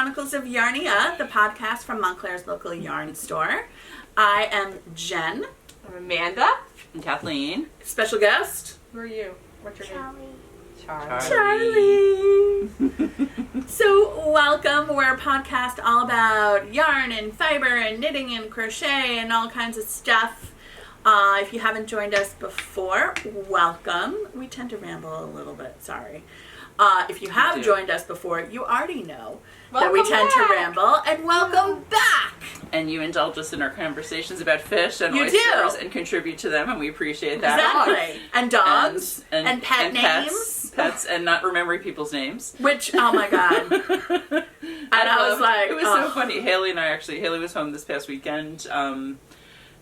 Chronicles of Yarnia, the podcast from Montclair's local yarn store. I am Jen. I'm Amanda. And Kathleen. Special guest. Who are you? What's your name? Charlie. So, welcome. We're a podcast all about yarn and fiber and knitting and crochet and all kinds of stuff. If you haven't joined us before, welcome. We tend to ramble a little bit, sorry. If you have joined us before, you already know that we tend to ramble, and welcome back! And you indulge us in our conversations about fish and oysters and contribed to them, and we appreciate that. Exactly. And dogs, and pet names. Pets, and not remembering people's names. Which, oh my god. And I was like, it was so funny. Haley and I Haley was home this past weekend,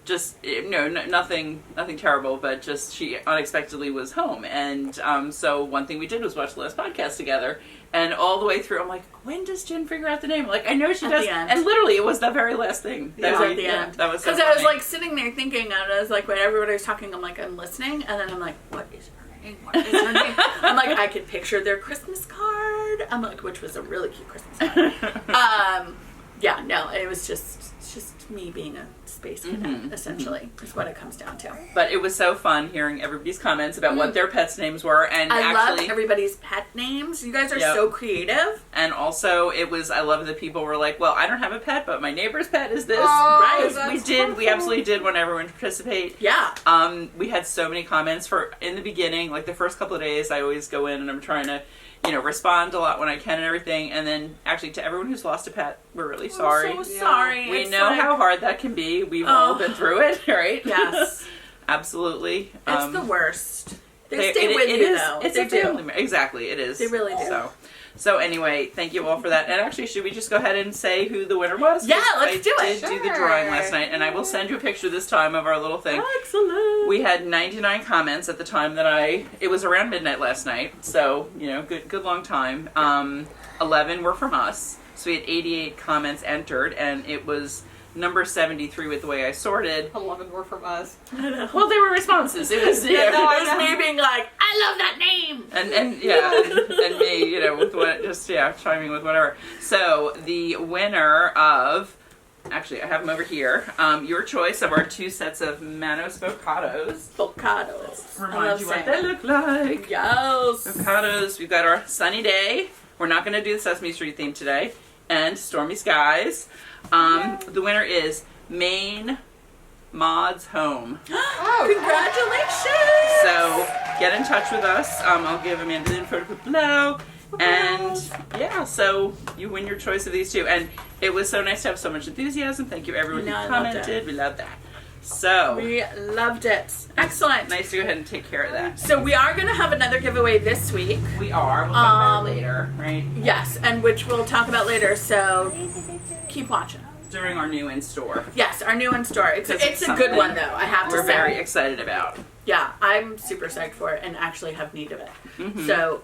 nothing terrible, but just she unexpectedly was home, and so one thing we did was watch the last podcast together, and all the way through I'm like, when does Jen figure out the name? Like, I know she does, and literally it was the very last thing that was at the end. That was so because I was like sitting there thinking, and I was like, when everybody was talking, I'm like, I'm listening, and then I'm like, what is her name? What is her name? I'm like, I could picture their Christmas card. I'm like, which was a really cute Christmas card. Yeah, no, it was just me being a space cadet, essentially, is what it comes down to. But it was so fun hearing everybody's comments about what their pets' names were, and I love everybody's pet names. You guys are so creative. And also, I love that people were like, well, I don't have a pet, but my neighbor's pet is this. Right. We absolutely did want everyone to participate. Yeah. We had so many comments in the beginning, like the first couple of days, I always go in and I'm trying to respond a lot when I can and everything. And then actually to everyone who's lost a pet, we're really sorry. I'm so sorry. We know how hard that can be. We've all been through it, right? Yes. Absolutely. It's the worst. They stay with you, though. It's a family. Exactly, it is. They really do. So anyway, thank you all for that. And actually, should we just go ahead and say who the winner was? Yeah, let's do it. I did do the drawing last night, and I will send you a picture this time of our little thing. Excellent. We had 99 comments at the time it was around midnight last night, so, good long time. 11 were from us, so we had 88 comments entered, and it was number 73 with the way I sorted. 11 were from us. Well, they were responses. It was, it was me being like, I love that name! And me, with what, chiming with whatever. So, the winner of, actually, I have them over here, your choice of our 2 sets of Manos Bocados. Remind you what they look like. Yes. Bocados. We've got our Sunny Day. We're not going to do the Sesame Street theme today. And Stormy Skies. The winner is Maine Mod's Home. Congratulations! So get in touch with us. I'll give Amanda the info to put below. And so you win your choice of these 2. And it was so nice to have so much enthusiasm. Thank you everyone who commented. We loved that. So we loved it. Excellent. Nice to go ahead and take care of that. So we are going to have another giveaway this week. We are. We'll talk about it later, right? Yes, and which we'll talk about later. So keep watching. During our new in-store. Yes, our new in-store. It's a good one, though, I have to say. We're very excited about. Yeah, I'm super psyched for it and actually have need of it. Mm-hmm. So...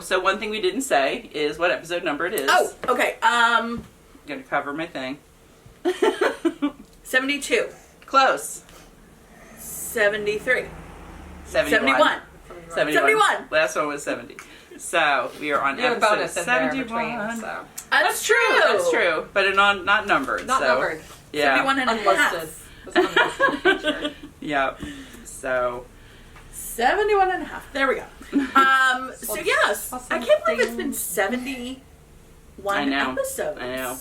so one thing we didn't say is what episode number it is. Oh, okay. I'm going to cover my thing. 72. Close. 73. 71. 71. Last one was 70. So we are on episode 71. That's true. That's true. But not numbered. Not numbered. Yeah. 71 and a half. Yep. So 71 and a half. There we go. So yes, I can't believe it's been 71 episodes. I know.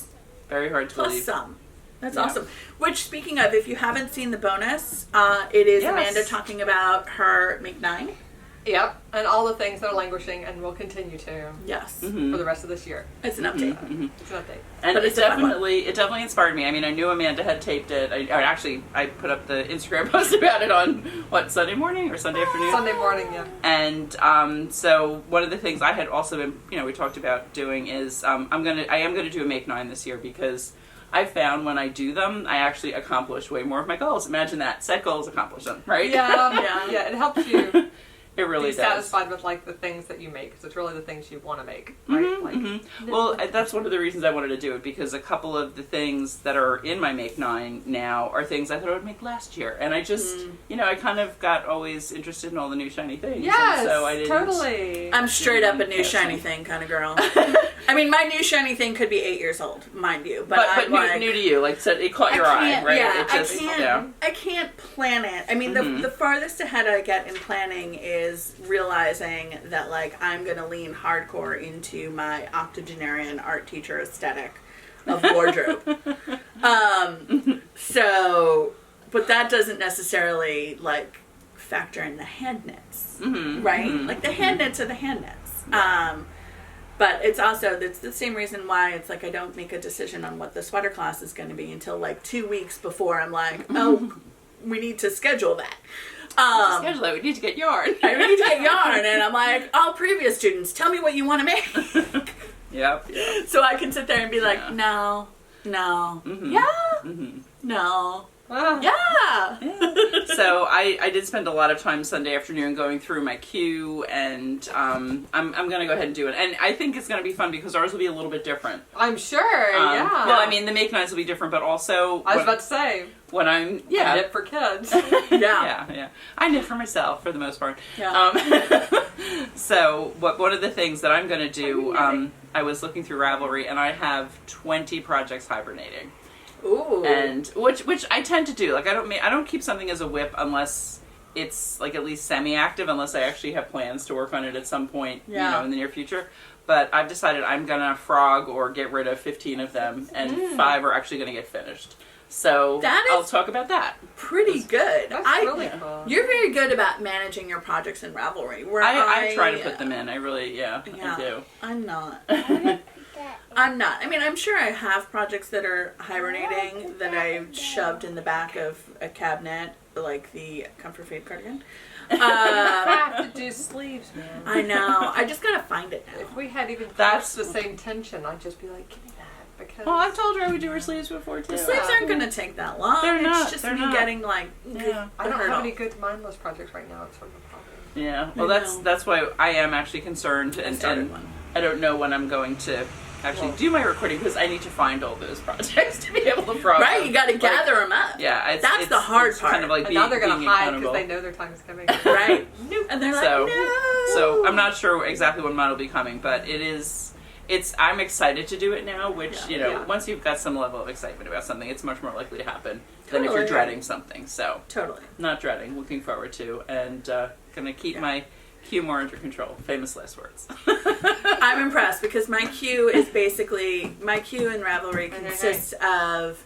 Very hard to believe. Plus some. That's awesome. Which, speaking of, if you haven't seen the bonus, it is Amanda talking about her Make 9. Yep, and all the things that are languishing and will continue to. Yes. For the rest of this year. It's an update. It's an update. And it definitely inspired me. I mean, I knew Amanda had taped it. I put up the Instagram post about it on, Sunday morning or Sunday afternoon? Sunday morning, yeah. And so one of the things I had also been, we talked about doing is I am going to do a Make 9 this year because I found when I do them, I actually accomplish way more of my goals. Imagine that. Set goals, accomplish them, right? Yeah, it helps you. It really be does. satisfied with the things that you make, because it's really the things you want to make, right? Well, that's one of the reasons I wanted to do it, because a couple of the things that are in my Make 9 now are things I thought I would make last year, and I just, I kind of got always interested in all the new shiny things. Yes, and so I didn't, totally. I'm straight up a new shiny thing kind of girl. I mean, my new shiny thing could be 8 years old, mind you. But new, like, new to you. Like, so it caught your eye, right? Yeah, it just, I can't plan it. I mean, the farthest ahead I get in planning is realizing that, like, I'm going to lean hardcore into my octogenarian art teacher aesthetic of wardrobe. So, but that doesn't necessarily, like, factor in the hand knits, right? Like, the hand knits are the hand knits. But it's also, it's the same reason why it's like I don't make a decision on what the sweater class is going to be until like 2 weeks before I'm like, oh, we need to schedule that. We need to get yarn. I need to get yarn. And I'm like, all previous students, tell me what you want to make. Yep. So I can sit there and be like, no, no, yeah, no. Wow. Yeah. So I did spend a lot of time Sunday afternoon going through my queue, and I'm going to go ahead and do it. And I think it's going to be fun because ours will be a little bit different. I'm sure, yeah. Well, I mean, the make knives will be different, but also... I was about to say. When I'm... I knit for kids. Yeah. I knit for myself, for the most part. Yeah. So, one of the things that I'm going to do, I was looking through Ravelry, and I have 20 projects hibernating. Ooh. And which I tend to do. Like I don't keep something as a whip unless it's like at least semi-active, unless I actually have plans to work on it at some point, in the near future. But I've decided I'm gonna frog or get rid of 15 of them, and 5 are actually gonna get finished. So I'll talk about that. Pretty good. That's really cool. You're very good about managing your projects in Ravelry. Where I try to put them in. I really, I do. I'm not. I'm not. I mean, I'm sure I have projects that are hibernating that I shoved in the back of a cabinet, like the Comfort Fade cardigan. I have to do sleeves, man. I know. I just gotta find it now. If we had even that's the same tension, I'd just be like, give me that. Because well, I've told her I would do her sleeves before too. The sleeves aren't gonna take that long. They're not. It's just me getting like. I don't have any good mindless projects right now. It's sort of a problem. Yeah. Well, that's why I am actually concerned, and I don't know when I'm going to actually do my recording because I need to find all those projects to be able to frog. Right, you got to gather them up. Yeah, that's the hard part. Kind of like and now they're going to hide because they know their time is coming. Right, and they're like, no. So I'm not sure exactly when mine will be coming, but it is. I'm excited to do it now. Which once you've got some level of excitement about something, it's much more likely to happen than if you're dreading something. So not dreading, looking forward to, and gonna keep my queue more under control. Famous last words. I'm impressed because my queue is basically, my queue in Ravelry consists of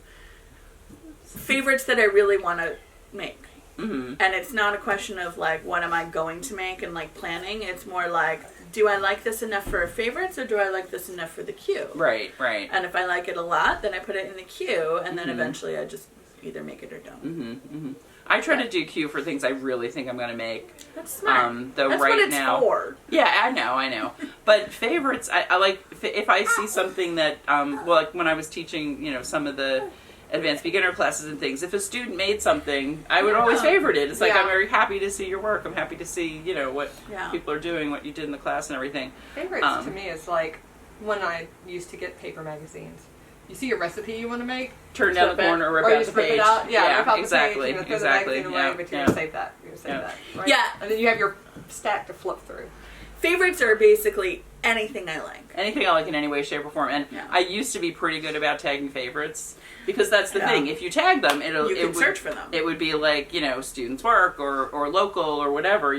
favorites that I really want to make. And it's not a question of like, what am I going to make and like planning. It's more like, do I like this enough for favorites or do I like this enough for the queue? Right. And if I like it a lot, then I put it in the queue and then eventually I just either make it or don't. I try to do queue for things I really think I'm going to make. That's smart. Though That's right what it's now, for. Yeah, I know. But favorites, I like if I see something that, well, like when I was teaching, some of the advanced beginner classes and things, if a student made something, I would always favorite it. It's like, I'm very happy to see your work. I'm happy to see, what people are doing, what you did in the class and everything. Favorites to me is like when I used to get paper magazines. You see a recipe you want to make, turn down the corner, rip out the page. Rip it out. Yeah, rip out exactly. the page. Throw the magazine away, but you're going to save that. You're going to save that. Right? Yeah. And then you have your stack to flip through. Favorites are basically anything I like. Anything I like in any way, shape, or form. And I used to be pretty good about tagging favorites. Because that's the thing. If you tag them, you can search for them. It would be like, students' work or local or whatever,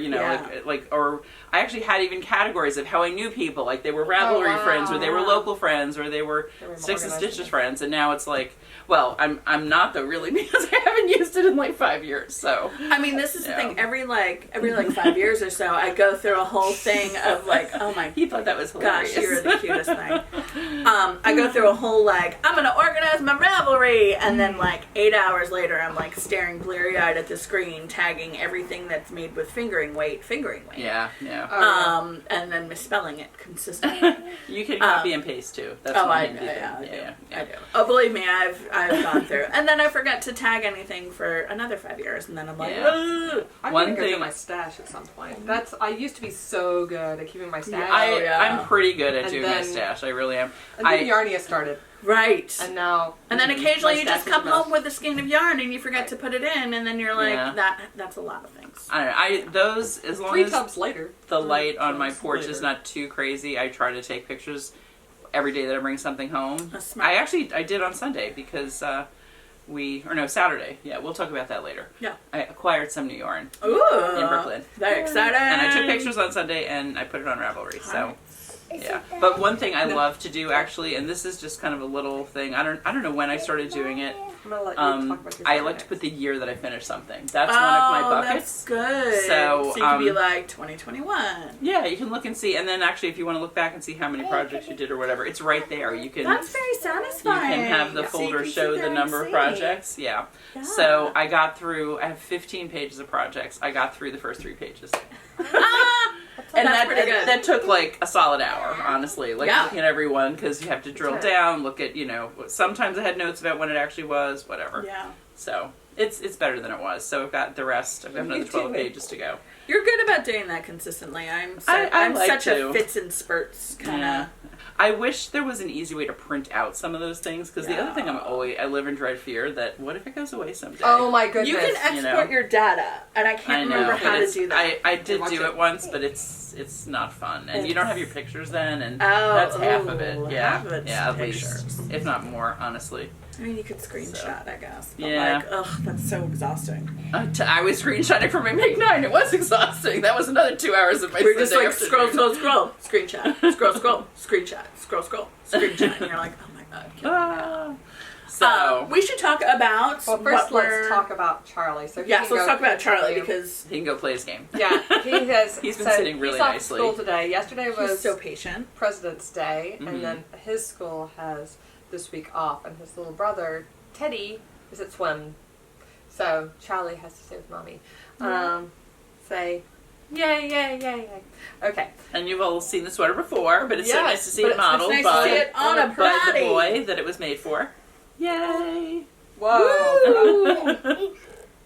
or I actually had even categories of how I knew people. Like they were Ravelry friends, or they were local friends, or they were Sticks and Stitches friends. And now it's like, well, I'm not though really because I haven't used it in like 5 years. So I mean, this is the thing. Every 5 years or so, I go through a whole thing of like, oh my, he thought that was hilarious. Gosh, you're the cutest thing. I go through a whole like, I'm gonna organize my Ravelry, and then like 8 hours later, I'm like staring bleary-eyed at the screen, tagging everything that's made with fingering weight. Yeah. And then misspelling it consistently. You can copy and paste too. That's I do. Oh, believe me, I've gone through, and then I forgot to tag anything for another 5 years, and then I'm like, I'm gonna go through my stash at some point. I used to be so good at keeping my stash. I'm pretty good at doing my stash. I really am. And then Yarnia started. Right. And now. And then occasionally you just come home with a skein of yarn and you forget to put it in, and then you're like, that's a lot of things. I don't know. Those, as long 3 as tubs later. the light on my porch is not too crazy, I try to take pictures every day that I bring something home. That's smart. I did on Sunday because Saturday. Yeah, we'll talk about that later. Yeah. I acquired some new yarn Ooh. in Brooklyn. Very exciting. And I took pictures on Sunday and I put it on Ravelry. So, yeah. But one thing I love to do actually, and this is just kind of a little thing. I don't know when I started doing it. I'm gonna let you talk about your I like to put the year that I finished something. That's one of my buckets. That's good. So you can be like 2021. Yeah, you can look and see, and then actually, if you want to look back and see how many projects you did or whatever, it's right there. You can. That's very You satisfying. can have the So you folder can sit show there the and number of see. projects. Yeah. Yeah. So I have 15 pages of projects. I got through the first 3 pages. And That's pretty good. that took like a solid hour, honestly. Like Yeah. looking at every one because you have to drill down, look at, sometimes I had notes about when it actually was, whatever. Yeah. So it's better than it was. So I've got the rest. I've got another 12 pages to go. You're good about doing that consistently. I'm like such to. a fits and spurts kind of. I wish there was an easy way to print out some of those things because the other thing I live in dread fear that what if it goes away someday? Oh my goodness. You can export your data, and I can't remember how to do that. I did do it once, but it's not fun, and you don't have your pictures then, and that's half of it. Yeah, half of it's at pictures. least, if not more, honestly. I mean, you could screenshot, I guess. But Yeah. that's so exhausting. I was screenshotting for my Make 9. It was exhausting. That was another 2 hours of my We're just Sunday like scroll, afternoon. screenshot, scroll, screenshot, scroll, screenshot, and you're like, oh my god. So We should talk about. Well, first let's talk about Charlie. So Let's talk about Charlie because he can go play his game. Yeah, he has. He's been sitting really he's off nicely. School today. Yesterday was he's so patient. President's Day, Mhm. and then his school has this week off, and his little brother Teddy is at swim, so Charlie has to stay with mommy. Say, yay, yay, yay, yay. Okay. And you've all seen the sweater before, but it's so Yes, nice to see but it it's modeled nice by, to see it on a by the body. boy that it was made for. Yay! Whoa.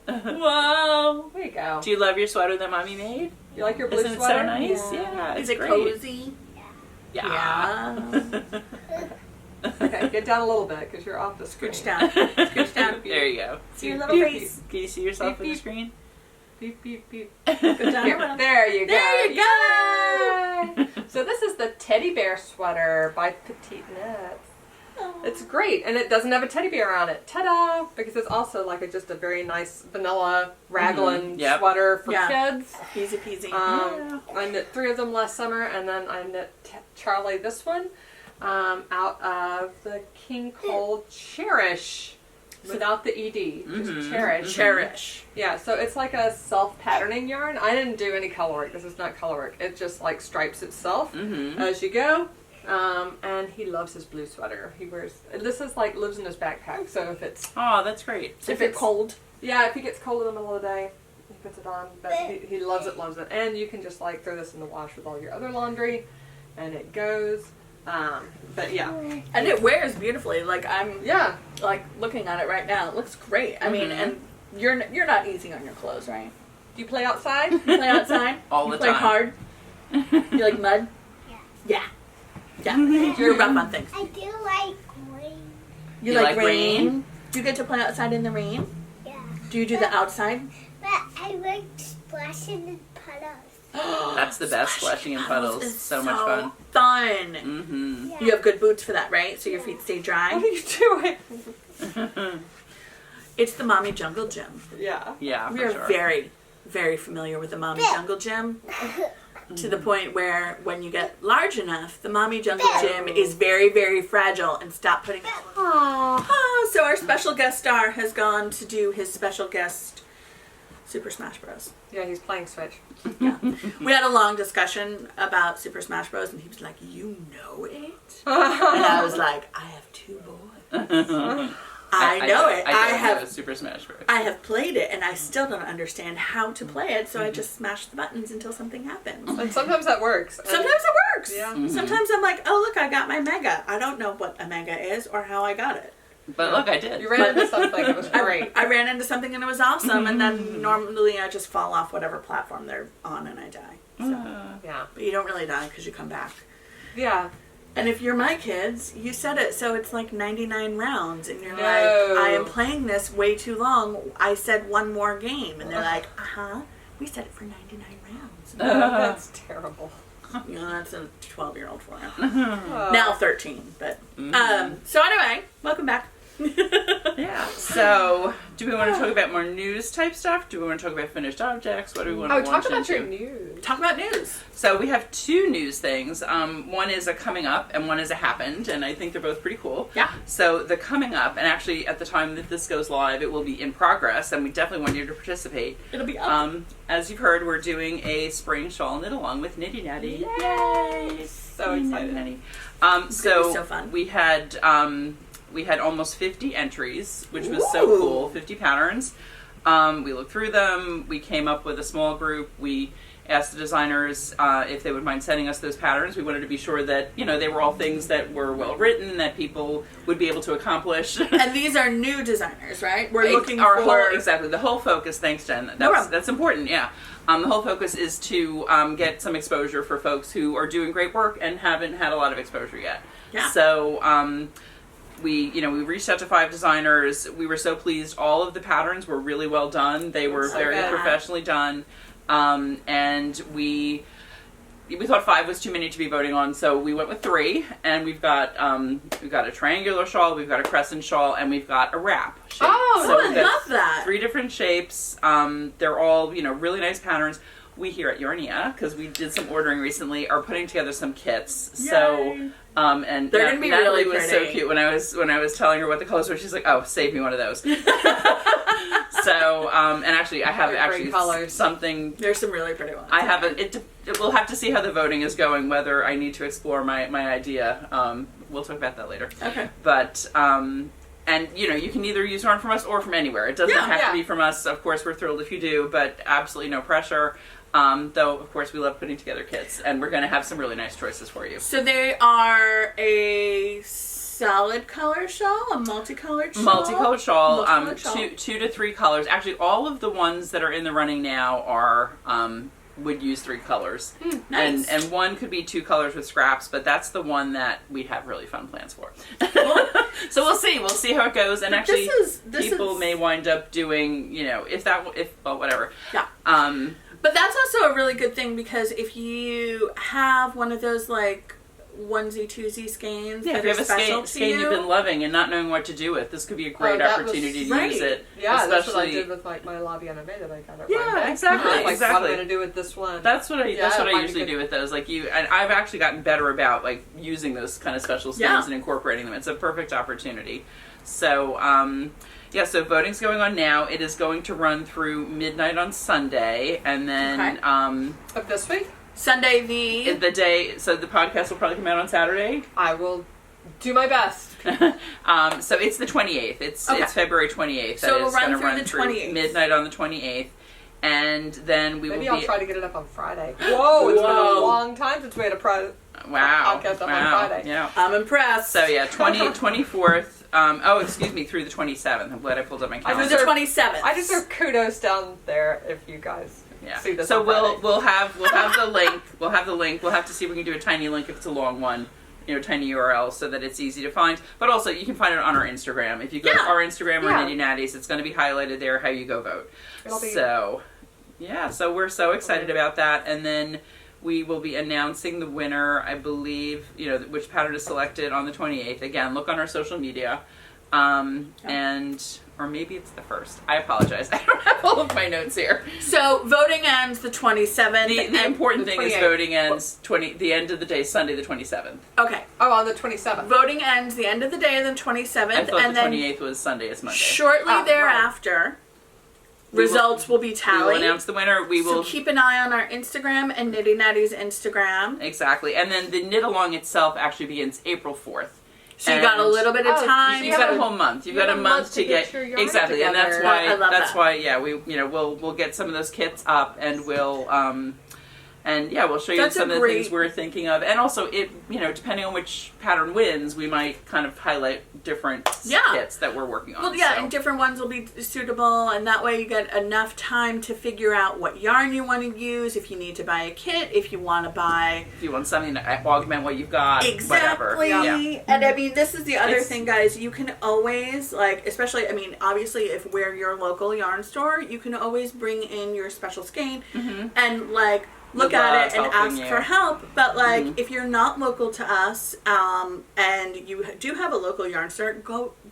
Whoa. There you go. Do you love your sweater that mommy made? You like your blue Isn't it sweater? so nice? Yeah, Is it's it great. cozy? Yeah. Okay, get down a little bit because you're off the screen. Scooch down. Scooch down. There you go. See your little face. Can you see yourself Beep, on the beep. screen? Beep, beep, beep. Go down. Here, there you go. There you go. Yay! So this is the teddy bear sweater by PetiteKnit. It's great, and it doesn't have a teddy bear on it. Ta-da! Because it's also like just a very nice vanilla raglan Yep. sweater for Yeah. kids. Easy peasy. I knit 3 of them last summer, and then I knit Charlie this one out of the King Cole Cherish. Without the ED, just Cherish. Cherish. Yeah, so it's like a self-patterning yarn. I didn't do any color work. This is not color work. It just like stripes itself as you go. And he loves his blue sweater. He wears, this is like lives in his backpack. So if it's, Oh, that's great. If it's cold. yeah, if he gets cold in the middle of the day, he puts it on. But he loves it, loves it. And you can just like throw this in the wash with all your other laundry, and it goes. But yeah. And it wears beautifully. Like I'm Yeah. like looking at it right now. It looks great. I mean, and you're not easy on your clothes, right? Do you play outside? You play outside? All you the play time. hard? You like mud? Yeah. Yeah. You're rough on things. I do like rain. You You like like rain? rain? Do you get to play outside in the rain? Yeah. Do you do the outside? But I like splashing in puddles. That's the best, splashing in puddles. is So much fun. Fun. Mm-hmm. Yeah. You have good boots for that, right? So your feet stay What dry. are you doing? It's the Mommy Jungle Gym. Yeah. Yeah, We for are sure. very, very familiar with the Mommy Jungle Gym. To the point where when you get large enough, the Mommy Jungle Gym is very, very fragile and stop putting out. Oh, so our special guest star has gone to do his special guest Super Smash Bros. Yeah, he's playing Switch. Yeah. We had a long discussion about Super Smash Bros. And he was like, you know it? And I was like, I have 2 boys. I know it. I I have have Super Smash Bros. I have played it and I still don't understand how to play it, so I just smash the buttons until something happens. And sometimes that works. And Sometimes it works. Yeah. Sometimes I'm like, oh look, I got my mega. I don't know what a mega is or how I got it. But look, I did. you ran into something. It was great. I ran into something and it was awesome, and then normally I just fall off whatever platform they're on and I die. So. Yeah. But you don't really die because you come back. Yeah. And if you're my kids, you said it, so it's like 99 rounds, and you're No. like, I am playing this way too long. I said one more game, and they're like, we said it for 99 rounds. That's terrible. That's a 12-year-old for him. Oh. Now 13, but so anyway, welcome back. Yeah. So, do we want to talk about more news type stuff? Do we want to talk about finished objects? What do we want to talk about into? your news. Talk about news. So we have 2 news things. One is a coming up and one is a happened, and I think they're both pretty cool. Yeah. So the coming up, and actually at the time that this goes live, it will be in progress, and we definitely want you to participate. It'll be up. As you've heard, we're doing a spring shawl knit along with Knitty Natty. Yay! So excited. Natty. So fun. We had almost 50 entries, which was so cool. 50 patterns. We looked through them. We came up with a small group. We asked the designers if they would mind sending us those patterns. We wanted to be sure that, they were all things that were well written, that people would be able to accomplish. And these are new designers, right? We're looking Exactly. The whole focus, thanks, Jen. That's important, yeah. The whole focus is to get some exposure for folks who are doing great work and haven't had a lot of exposure yet. Yeah. So, we reached out to 5 designers. We were so pleased. All of the patterns were really well done. They were very professionally done. And we thought 5 was too many to be voting on, so we went with 3. And we've got a triangular shawl, we've got a crescent shawl, and we've got a wrap shape. I love that. 3 different shapes. They're all really nice patterns. We here at Yarnia, because we did some ordering recently, are putting together some kits. Yay. So, and they're gonna be Natalie really was pretty. so cute when I was telling her what the colors were. She's like, "Oh, save me one of those." So, and actually, I have colors. something. There's some really pretty ones. I have we'll have to see how the voting is going. Whether I need to explore my idea. We'll talk about that later. Okay. But and you can either use yarn from us or from anywhere. It doesn't have to be from us. Of course, we're thrilled if you do, but absolutely no pressure. Though, of course, we love putting together kits, and we're going to have some really nice choices for you. So they are a solid color shawl, a multicolored shawl? Multicolored shawl, Multicolored shawl. 2 to 3 colors. Actually, all of the ones that are in the running now are would use 3 colors. Nice. And one could be 2 colors with scraps, but that's the one that we'd have really fun plans for. So we'll see. We'll see how it goes. And but actually, this people is... may wind up doing, whatever. Yeah. But that's also a really good thing, because if you have one of those onesie twosie skeins if that you are have a special to skein you, you've been loving and not knowing what to do with, this could be a great opportunity to use it. Yeah, especially, that's what I did with my La Bien Aimée that I got at one day. Exactly. What am I going to do with this one? That's what I usually do with those. And I've actually gotten better about using those kind of special skeins and incorporating them. It's a perfect opportunity. So so voting's going on now. It is going to run through midnight on Sunday, and then of this week? Sunday the day. So the podcast will probably come out on Saturday. I will do my best. So it's the 28th. It's February 28th. So it'll run through the 28th. Midnight on the 28th. And then Maybe I'll try to get it up on Friday. Whoa, it's been a long time since we had a podcast up on Friday. Yeah. I'm impressed. So 24th. Through the 27th. I'm glad I pulled up my calendar. Through the 27th. I deserve kudos down there if you guys see this. So on Friday. we'll have the link. We'll have the link. We'll have to see if we can do a tiny link if it's a long one. Tiny URL so that it's easy to find. But also, you can find it on our Instagram. If you go to our Instagram or Knitty Natty's, it's going to be highlighted there how you go vote. So we're so excited about that. And then we will be announcing the winner, I believe, which pattern is selected on the 28th. Again, look on our social media. Or maybe it's the 1st. I apologize. I don't have all of my notes here. So voting ends the 27th. The important thing is voting ends the end of the day, Sunday the 27th. Okay. Oh, on the 27th. Voting ends the end of the day, the 27th. I thought and the 28th was Sunday. It's Monday. Shortly thereafter, results will be tallied. We will announce the winner. So keep an eye on our Instagram and Knitty Natty's Instagram. Exactly. And then the knit along itself actually begins April 4th. So you got a little bit of time. You've got a whole month. You've got a month to get your yarn exactly, together. and that's why. I love that's that. why. We'll get some of those kits up, and we'll we'll show you some of the things we're thinking of, and also depending on which pattern wins, we might kind of highlight different kits that we're working on. Well, and different ones will be suitable, and that way you get enough time to figure out what yarn you want to use, if you need to buy a kit, if you want something to augment what you've got, whatever. Yeah. And I mean, this is the other thing, guys. You can always, especially, obviously, if we're your local yarn store, you can always bring in your special skein and look would at love it and helping ask you. for help. But like, if you're not local to us, and you do have a local yarn store,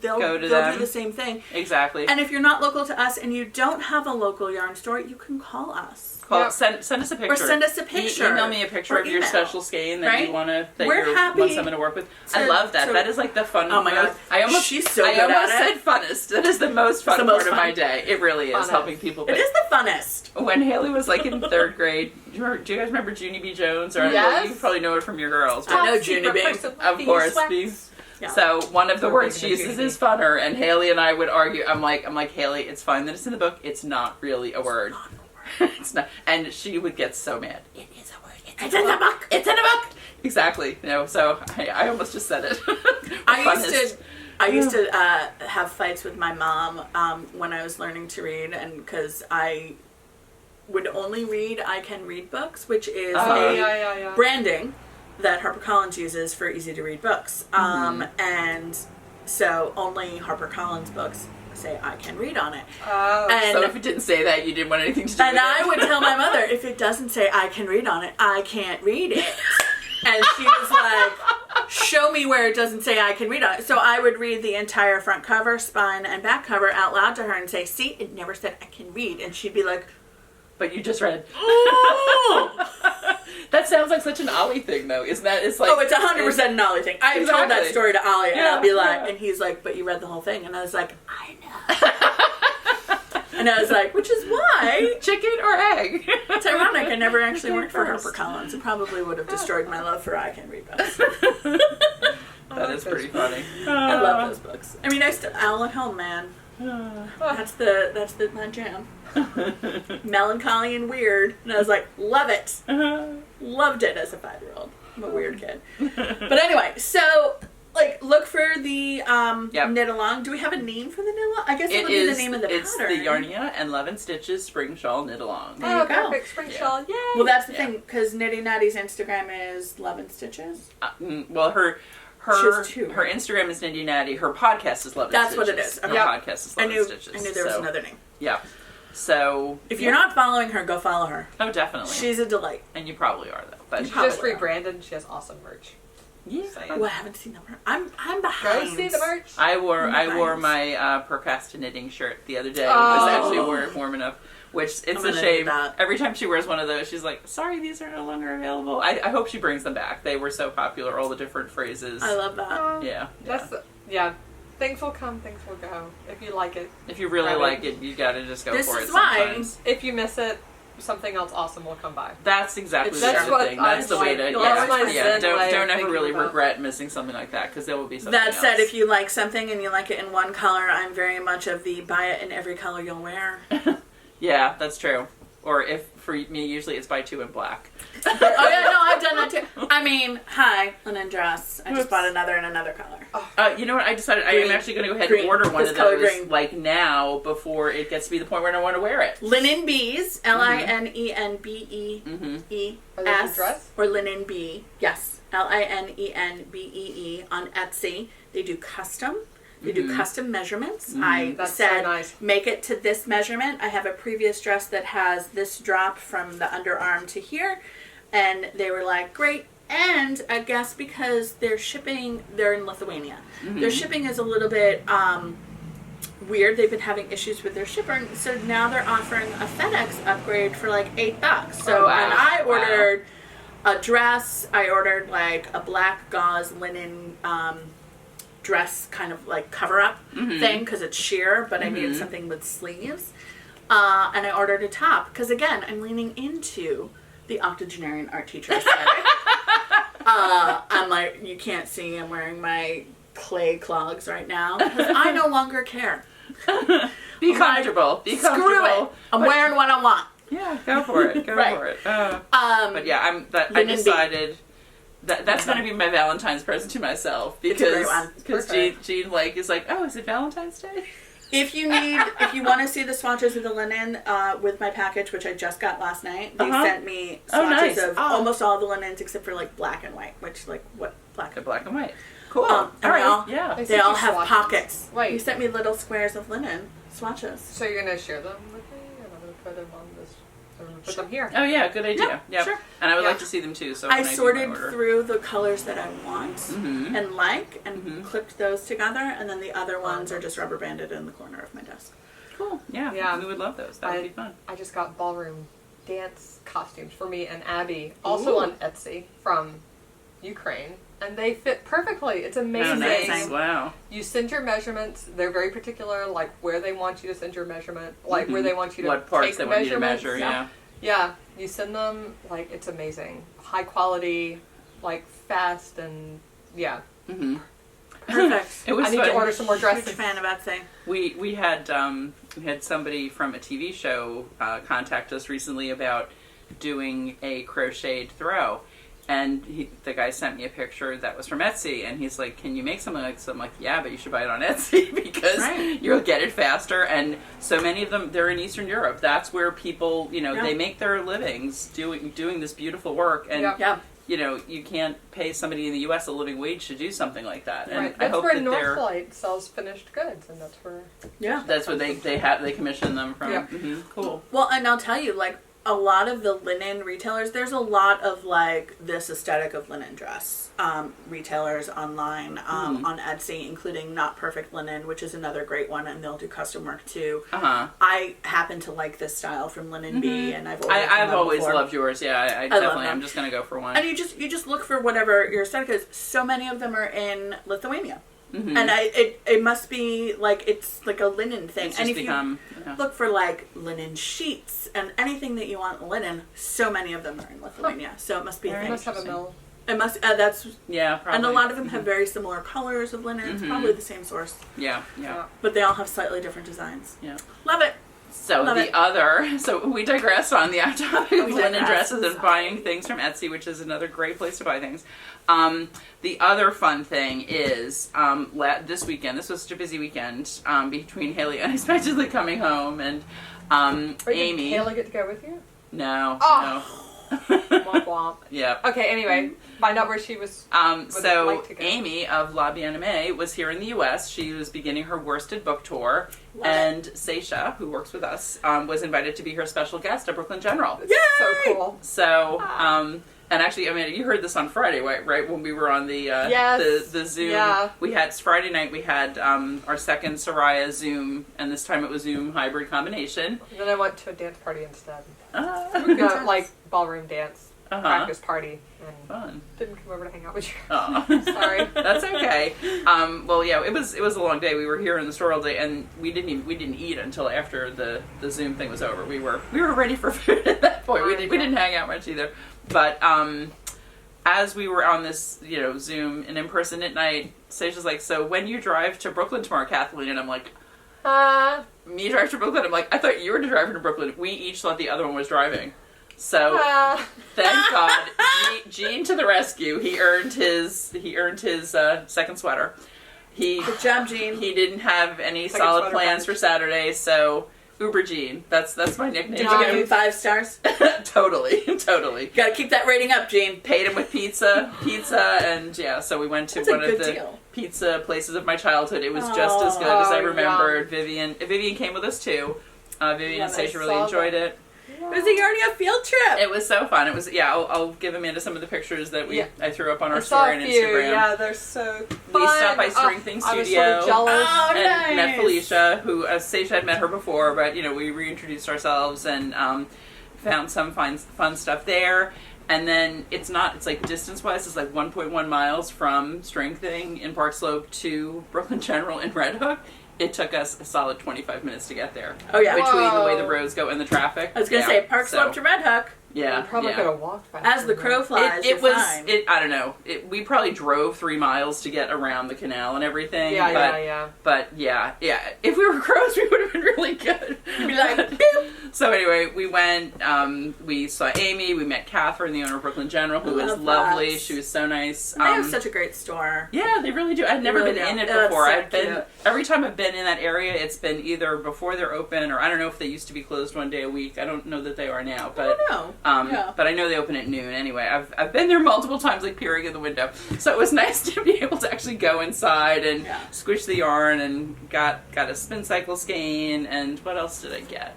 they'll do the same thing. Exactly. And if you're not local to us and you don't have a local yarn store, you can call us. Send us a picture. Or send us a picture. Email me a picture of your email. special skein that Right? you want to We're happy want someone to work with. I love that. That is like the fun. Oh my god! She's so good I almost at said funnest. That is the most fun part of my day. It really is Funnest. helping people. It is the funnest. When Haley was like in 3rd grade, do you guys remember Junie B. Jones? Or Yes. you probably know it from your girls. I know Junie B. Of course. Yeah. So one of the words she big uses Junie is funner, and Haley and I would argue. I'm like Haley, it's fine that it's in the book. It's not really a word. It's not, and she would get so mad. It is a word. It's in the book. It's in the book. Exactly. So I almost just said it. I used to have fights with my mom when I was learning to read, and because I would only read I Can Read books, which is a branding that HarperCollins uses for easy to read books, and so only HarperCollins books say I Can Read on it. And so if it didn't say that, you didn't want anything to do with it. And I would tell my mother, if it doesn't say I can read on it, I can't read it. And she was like, show me where it doesn't say I can read on it. So I would read the entire front cover, spine, and back cover out loud to her and say, see, it never said I can read. And she'd be like, but you just read. oh! That sounds like such an Ollie thing, though. Isn't that? It's like, Oh, it's 100% an Ollie thing. I told that Exactly. story to Ollie, and I'll be like, Yeah. and he's like, but you read the whole thing. And I was like, I know. And I was like, which is why chicken or egg. it's ironic I never actually worked for First. HarperCollins. It probably would have destroyed my love for I Can Read books. That is pretty funny. I love those books. I mean, Alan Helm, man. That's my jam. Melancholy and weird. And I was like, love it. Loved it as a 5-year-old. I'm a weird kid. But anyway, so like look for the knit along. Do we have a name for the knit along? I guess it would be the name of the pattern. It's the Yarnia and 11 Stitches Spring Shawl Knit Along. There you go. Perfect spring shawl. Yay! Well, that's the thing, because Knitty Natty's Instagram is Love and Stitches. Well, her She has two, her right? Instagram is Knitty Natty. Her podcast is Love and That's Stitches. what it is. Her Okay. podcast is Love and Stitches. I knew there was another name. Yeah. So If you're not following her, go follow her. oh, definitely. She's a delight. And you probably are though. But She just rebranded. She has awesome merch. yeah. Oh, I haven't seen the merch. I'm behind. Go see the merch. I wore Nice. my procrastinating shirt the other day. It Oh. was actually warm enough. Which it's I'm a gonna shame. do that. Every time she wears one of those, she's like, "Sorry, these are no longer available." I hope she brings them back. They were so popular. All the different phrases. I love that. Yeah. That's things will come, things will go. If you like it, If you really Right. like it, you got to just go This for is it. why- Sometimes. if you miss it, something else awesome will come by. That's exactly That's the what thing. I That's the way to. like. Yeah, That's my zen Don't way of ever thinking really about it. regret missing something like that because there will be something That else. said, if you like something and you like it in one color, I'm very much of the buy it in every color you'll wear. Yeah, that's true. Or if for me, usually it's buy 2 in black. Oh yeah, no, I've done that too. I mean, hi, linen dress. I just bought another in another color. You know what? I decided I Green. am actually going to go ahead Green. and order one This of color those green. like now before it gets to be the point where I don't want to wear it. Linenbees, Are those your Linenbees, dress? or Linenbee. Yes, Linenbee on Etsy. They do custom. They do custom measurements. I That's said, so nice. make it to this measurement. I have a previous dress that has this drop from the underarm to here. And they were like, great. And I guess because they're in Lithuania. Their shipping is a little bit weird. They've been having issues with their shipping. So now they're offering a FedEx upgrade for like $8. So, Oh, wow. and I Wow. ordered a dress. I ordered like a black gauze linen dress kind of like cover up thing because it's sheer, but I needed something with sleeves. And I ordered a top because again, I'm leaning into the octogenarian art teacher aesthetic. I'm like, you can't see I'm wearing my clay clogs right now because I no longer care. Be comfortable. Be comfortable. Screw it. I'm wearing what I want. Yeah, go for it. Go Right. for it. But yeah, I Linenbee. decided that's going to be my Valentine's present to myself It's a great one. because Jean like is like, oh, is it Valentine's Day? If you want to see the swatches of the linen with my package, which I just got last night, they sent me swatches nice. of almost all the linens except for like black and white, which like what black The and black and white. Cool. all right. Yeah. They all have swatches. pockets. Wait. You sent me little squares of linen swatches. So you're gonna share them with me, and I'm gonna put them on this. and put them here. Oh yeah, good idea. Yeah, sure. And I would Yeah. like to see them too. So I when do my sorted order. through the colors that I want Mhm. and like, and Mhm. clipped those together, and then the other ones are just rubber banded in the corner of my desk. Cool. Yeah. Yeah. We would love those. That would be fun. I just got ballroom dance costumes for me and Abby, also Ooh. on Etsy from Ukraine, and they fit perfectly. It's Oh, amazing. nice. Wow. You send your measurements. They're very particular, like where they want you to send your measurement, like where Mhm. they want you to What parts take they want you to measurements. measure? Yeah. Yeah, you send them, like, it's amazing. High quality, like, fast, and yeah. Mm-hmm. Perfect. It was I need fun. to order some more Huge dresses. fan of Etsy. We had somebody from a TV show contact us recently about doing a crocheted throw, and the guy sent me a picture that was from Etsy, and he's like, "Can you make something like this?" I'm like, "Yeah, but you should buy it on Etsy because Right. you'll get it faster." And so many of them, they're in Eastern Europe. That's where people, Yeah. they make their livings doing this beautiful work, and Yep. Yeah. you can't pay somebody in the U.S. a living wage to do something like that. And Right. I That's hope where that they're. Northlight sells finished goods, and that's where. Yeah. That's what they commission them from. Yeah. Mhm. Cool. Well, and I'll tell you, like, a lot of the linen retailers, there's a lot of, like, this aesthetic of linen dress retailers online on Etsy, including Not Perfect Linen, which is another great one, and they'll do custom work too. Uh-huh. I happen to like this style from Linenbee, and I've ordered from I've them always before. loved yours. Yeah, I love definitely. them. I'm just gonna go for one. And you just look for whatever your aesthetic is. So many of them are in Lithuania. Mhm. And it must be like it's like a linen thing. It's And just if become. you look for like linen sheets and anything that you want linen, so many of them are in Lithuania. So it must be a They thing. must have a mill. It must. That's Yeah, probably. and a lot of them have very similar colors of linen. It's probably the same source, Yeah, yeah, but they all have slightly different designs. yeah. Love it. So Love it. so we digressed on the topic of We linen digressed. dresses and buying things from Etsy, which is another great place to buy things. The other fun thing is this weekend. This was such a busy weekend between Haley unexpectedly coming home and Wait, Amy. Did Haley get to go with you? No, Oh. Womp womp. yeah. Okay, anyway, find out where she was. So like to go. Amy of La Bien-Aimée was here in the U.S. She was beginning her worsted book tour, Love and Saysha, who works with us, was invited to be her special guest at Brooklyn General. Yay! So cool. So, and actually, I mean, you heard this on Friday, right when we were on the Yes. the Zoom. Yeah. We had Friday night. We had our second Saraya Zoom, and this time it was Zoom hybrid combination. And then I went to a dance party instead. Uh, Like ballroom dance practice party. And Fun. didn't come over to hang out with you. Aw. Sorry. That's okay. Well, yeah, it was a long day. We were here in the store all day, and we didn't eat until after the Zoom thing was over. We were ready for food at that point. We didn't hang out much either. But as we were on this Zoom and in person at night, Saysha's like, "So when you drive to Brooklyn tomorrow, Kathleen?" And I'm like, "Me drive to Brooklyn?" I'm like, "I thought you were driving to Brooklyn." We each thought the other one was driving. So thank God, Gene to the rescue. He earned his second sweater. Good job, Gene. He didn't have any Second solid sweater plans badge. for Saturday, so Uber Gene. That's my nickname. Did you give him 5 stars? Totally. Gotta keep that rating up, Gene. Paid him with pizza, and yeah. So we went to That's a one of good the deal. pizza places of my childhood. It was just as good as I Oh, remembered. Vivian came with us too. Vivian and Yeah, I Saysha really saw enjoyed it. It was a Yarnia field trip. It was so fun. It was I'll give Amanda some of the pictures that I threw up on our I saw story a and few. Instagram. Yeah, they're so fun. We stopped by String Thing I was Studio. sort of jealous. Oh, And met nice. Felicia, who Saysha had met her before, but we reintroduced ourselves and found some fun stuff there. And then it's like distance wise, it's like 1.1 miles from String Thing in Park Slope to Brooklyn General in Red Hook. It took us a solid 25 minutes to get there. Oh, yeah. Between the way Whoa. the roads go and the traffic. I was gonna say Park Slope to Red Hook. Yeah. You probably yeah. could have walked back. As the crow flies, It you're was. fine. I don't know. We probably drove 3 miles to get around the canal and everything. Yeah, but, yeah. But yeah. If we were crows, we would have been really good. You'd be like, "Boop." So anyway, we went. We saw Amy. We met Catherine, the owner of Brooklyn General, who was Love lovely. that. She was so nice. They have such a great store. Yeah, they really do. I'd never really been do. in it That's before. so I've been cute. every time I've been in that area. It's been either before they're open, or I don't know if they used to be closed one day a week. I don't know that they are now, but I don't know. Yeah. but I know they open at noon. Anyway, I've been there multiple times, like peering in the window. So it was nice to be able to actually go inside and Yeah. squish the yarn, and got a spin cycle skein, and what else did I get?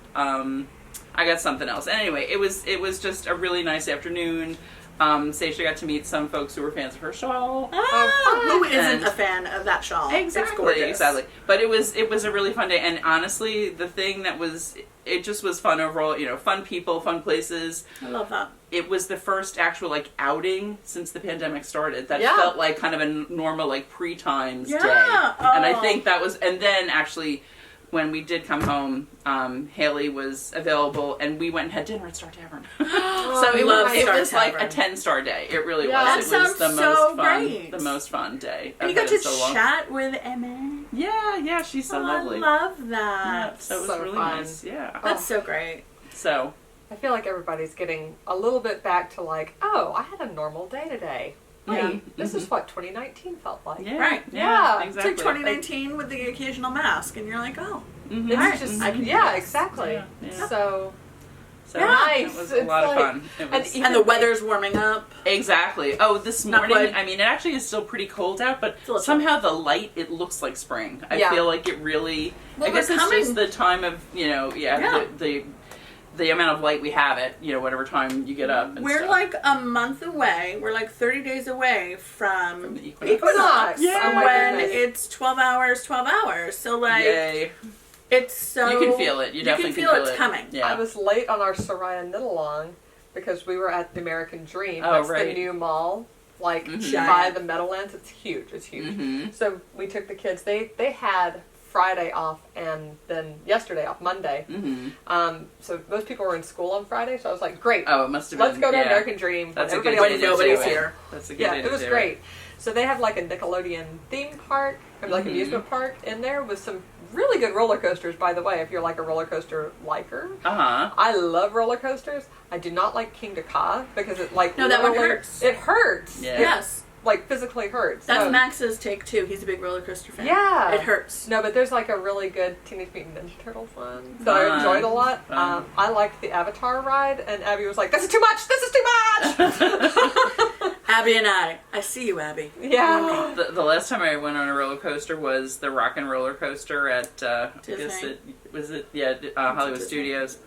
I got something else. Anyway, it was just a really nice afternoon. Saysha got to meet some folks who were fans of her shawl. Who isn't And- a fan of that shawl? It's Exactly, gorgeous. exactly. But it was a really fun day, and honestly, the thing that was, it just was fun overall. You know, fun people, fun places. I love that. It was the first actual like outing since the pandemic started that Yeah. felt like kind of a normal like pre-times Yeah. day. And I Oh. think that was, and then actually when we did come home, Haley was available and we went and had dinner at Star Tavern. So it Love was, Star like a Tavern. 10-star day. It really Yeah. was. That It was the sounds most so fun, great. the most fun day. And you I've got had to it so long. chat with Aimée. Yeah, she's so lovely. I love Yeah, that. so it was So really fun. nice. Yeah. That's so great. So I feel like everybody's getting a little bit back to like, oh, I had a normal day today. Wait, Yeah. this is what 2019 felt like. yeah, Right. Yeah. It's exactly. like 2019 with the occasional mask, and you're like, oh, Mhm. It's Alright, just, I can do yeah, this. exactly. Yeah, yeah. So, So Nice. it was a It's lot of like- fun. It and was, even and the weather's warming up. exactly. Oh, this Not morning, quite. I mean, it actually is still pretty cold out, but It's a little somehow the light, it looks like spring. I Yeah. feel like it really, Well, I guess we're it's coming- just the time of, Yeah. the amount of light we have at, whatever time you get up and We're stuff. like a month away. We're like 30 days away from the equinox. Equinox. Yeah. Oh my when goodness. it's 12 hours. So like, Yay. it's so... You can feel it. You definitely can feel it's coming. Yeah. I was late on our Saraya knit-along because we were at the American Dream. Oh, That's right. the new mall, like Mhm. by the Meadowlands. It's huge. It's huge. Mhm. So we took the kids. They had Friday off and then yesterday off, Monday. Mhm. So most people were in school on Friday. So I was like, great. Oh, it must have been. Let's go to yeah. American Dream. That's a Everybody good else day is to in do nobody's school. it. here. That's a good Yeah, day to it was do great. So they have like a Nickelodeon theme park, or like Mhm. amusement park in there with some really good roller coasters, by the way, if you're like a roller coaster liker. Uh-huh. I love roller coasters. I do not like King Ka because it like No, that one literally- hurts. It hurts. Yeah. It, Yes. like physically hurts. That's So- Max's take too. He's a big roller coaster fan. Yeah. It hurts. No, but there's like a really good Teenage Mutant Ninja Turtles one that I Fun. enjoyed a lot. Fun. I liked the Avatar ride, and Abby was like, "This is too much. This is too much." Abby and I see you, Abby. Yeah. The last time I went on a roller coaster was the Rock and Roller Coaster at I guess Disney. Hollywood Disney. Studios.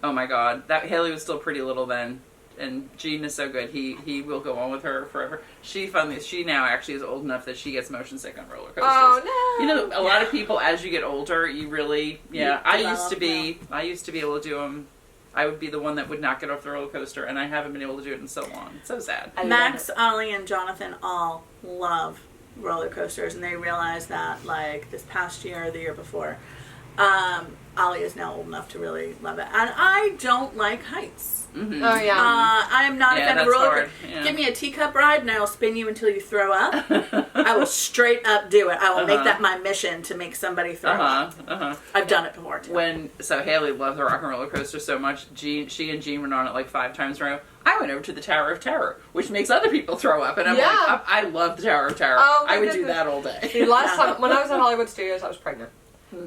Oh my God, that Haley was still pretty little then, and Gene is so good. He will go on with her forever. She now actually is old enough that she gets motion sick on roller coasters. Oh no. You know, a lot of people as you get older, you really You I develop, used to be able to do them. I would be the one that would not get off the roller coaster, and I haven't been able to do it in so long. It's so sad. I love Max, it. Ollie, and Jonathan all love roller coasters, and they realize that like this past year or the year before, Ollie is now old enough to really love it, and I don't like heights. Mm-hmm. Oh yeah. I am not a Yeah, fan of that's roller hard. coasters. Yeah. Give me a teacup ride, and I will spin you until you throw up. I will straight up do it. I will make Uh-huh. that my mission to make somebody throw up. I've done it before too. So Haley loved the Rock and Roller Coaster so much, she and Gene went on it like 5 times in a row. I went over to the Tower of Terror, which makes other people throw up, and I'm Yeah. like, I love the Tower of Terror. Oh, my I would do goodness. that all day. See, last time when I was at Hollywood Studios, I was pregnant.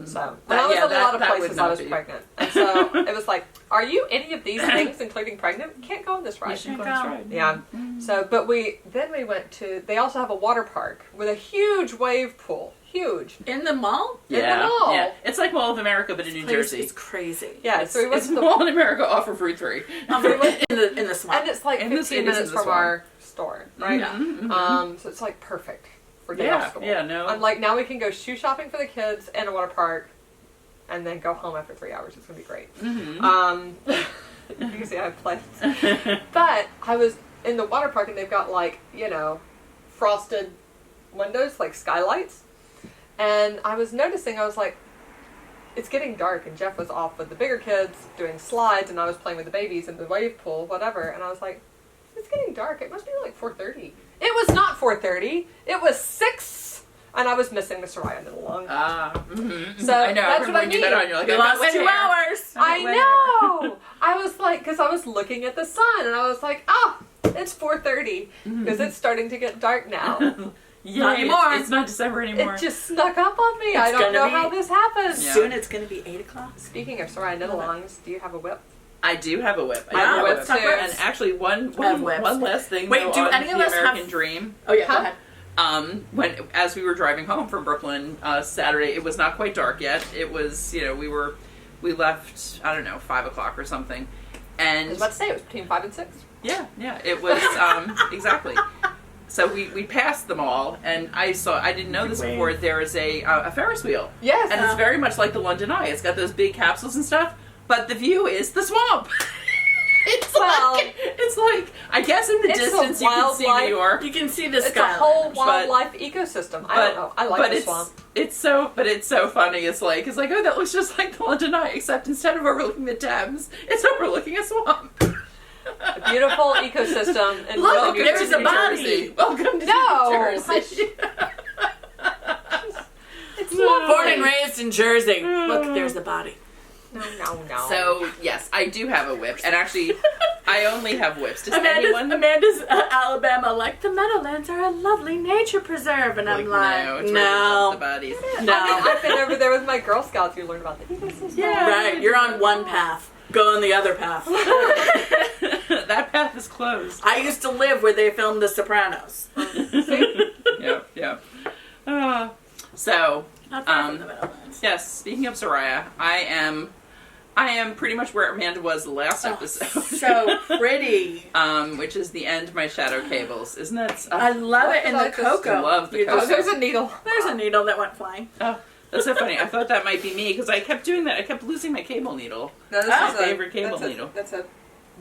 So when I was in a lot of places, I was pregnant, and so it was like, "Are you any of these things, including pregnant? You can't go on this ride." You should go go. on this ride. Yeah. So, but we went to. They also have a water park with a huge wave pool. Huge. In the mall, In the mall. Yeah. It's like Mall of America, but in New place Jersey. is crazy. Yeah. So we went It's to the Mall in America off of Route 3. in the swamp. and it's like And 15 it is minutes in the from swamp. our store, right? Yeah. Mhm. So it's like perfect for day off Yeah, school. yeah, no. I'm like, now we can go shoe shopping for the kids and a water park, and then go home after 3 hours. It's gonna be great. Mhm. You can see I have plans. But I was in the water park, and they've got like, frosted windows, like skylights. And I was noticing, I was like, it's getting dark, and Jeff was off with the bigger kids doing slides, and I was playing with the babies in the wave pool, whatever. And I was like, it's getting dark. It must be like 4:30. It was not 4:30. It was 6, and I was missing the Saraya knit-along. So I know. that's remember what I when you mean. met on, you're like, You I got lost wet 2 hair. hours. I wet know. I was like, because I was looking at the sun, and I was like, oh, it's 4:30 because it's starting to get dark now. Yeah, Not anymore. It's not December anymore. It just snuck up on me. I It's don't know gonna how be- this happened. Yeah. Soon it's going to be 8 o'clock. Speaking of Saraya knit-alongs, do you have a whip? I do have a whip. I I have do a have whip a too. whip. And actually, one whips. last thing. Wait, though, do on any of the us have- American Dream? Oh yeah, Huh? go ahead. As we were driving home from Brooklyn Saturday, it was not quite dark yet. It was, we were we left, I don't know, 5 o'clock or something. I And was about to say it was between 5 and 6. yeah, it was, exactly. So we passed them all, and I didn't know this before, there is a Ferris wheel. Yes. And it's very much like the London Eye. It's got those big capsules and stuff, but the view is the swamp. It's like, I guess in the distance you can see New York. You can see the It's skyline. a whole wildlife ecosystem. I don't know. I like the swamp. It's so funny. It's like, oh, that looks just like the London Eye, except instead of overlooking the Thames, it's overlooking a swamp. A beautiful ecosystem. And Look, New there's a Jersey. body. Welcome to No. New Jersey. It's lovely. Born and raised in Jersey. Look, there's the body. No. So yes, I do have a whip, and actually, I only have whips. Does anyone? Amanda's Alabama, like, the Meadowlands are a lovely nature preserve, and I'm like, no, it's where we dump the bodies. no. I've been over there with my Girl Scouts. You learn about the ecosystem. Yeah. Right, you're on one path. Go on the other path. That path is closed. I used to live where they filmed The Sopranos. Yep. So, Not far from the Meadowlands. yes. Speaking of Saraya, I am pretty much where Amanda was the last episode. So pretty. Which is the end of my shadow cables. Isn't that? I love it in the I just cocoa. love the You cocoa. Oh, there's a needle. There's a needle that went flying. Oh, that's so funny. I thought that might be me because I kept doing that. I kept losing my cable needle. No, this My is favorite cable needle. That's a.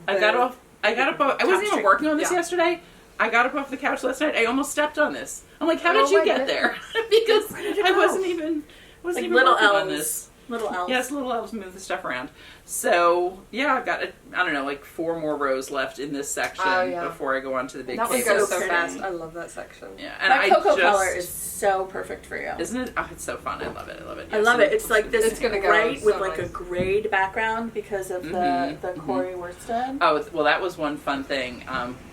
I got up. I wasn't even working on this Yeah. yesterday. I got up off the couch last night. I almost stepped on this. I'm like, how Oh did you my get there? Because Where did it I go? wasn't even Like even little working on elves. this. Little elves. Yes, little elves move the stuff around. So yeah, I've got I don't know, like 4 more rows left in this section before I go on to the big That one cables. goes so pretty. fast. I love that section. Yeah, and That cocoa I just, color is so perfect for you. isn't it? Oh, it's so fun. I love it. I love it. It's like this It's gonna go bright so with like nice. a grayed background because of the Corrie worsted. Oh, well, that was one fun thing.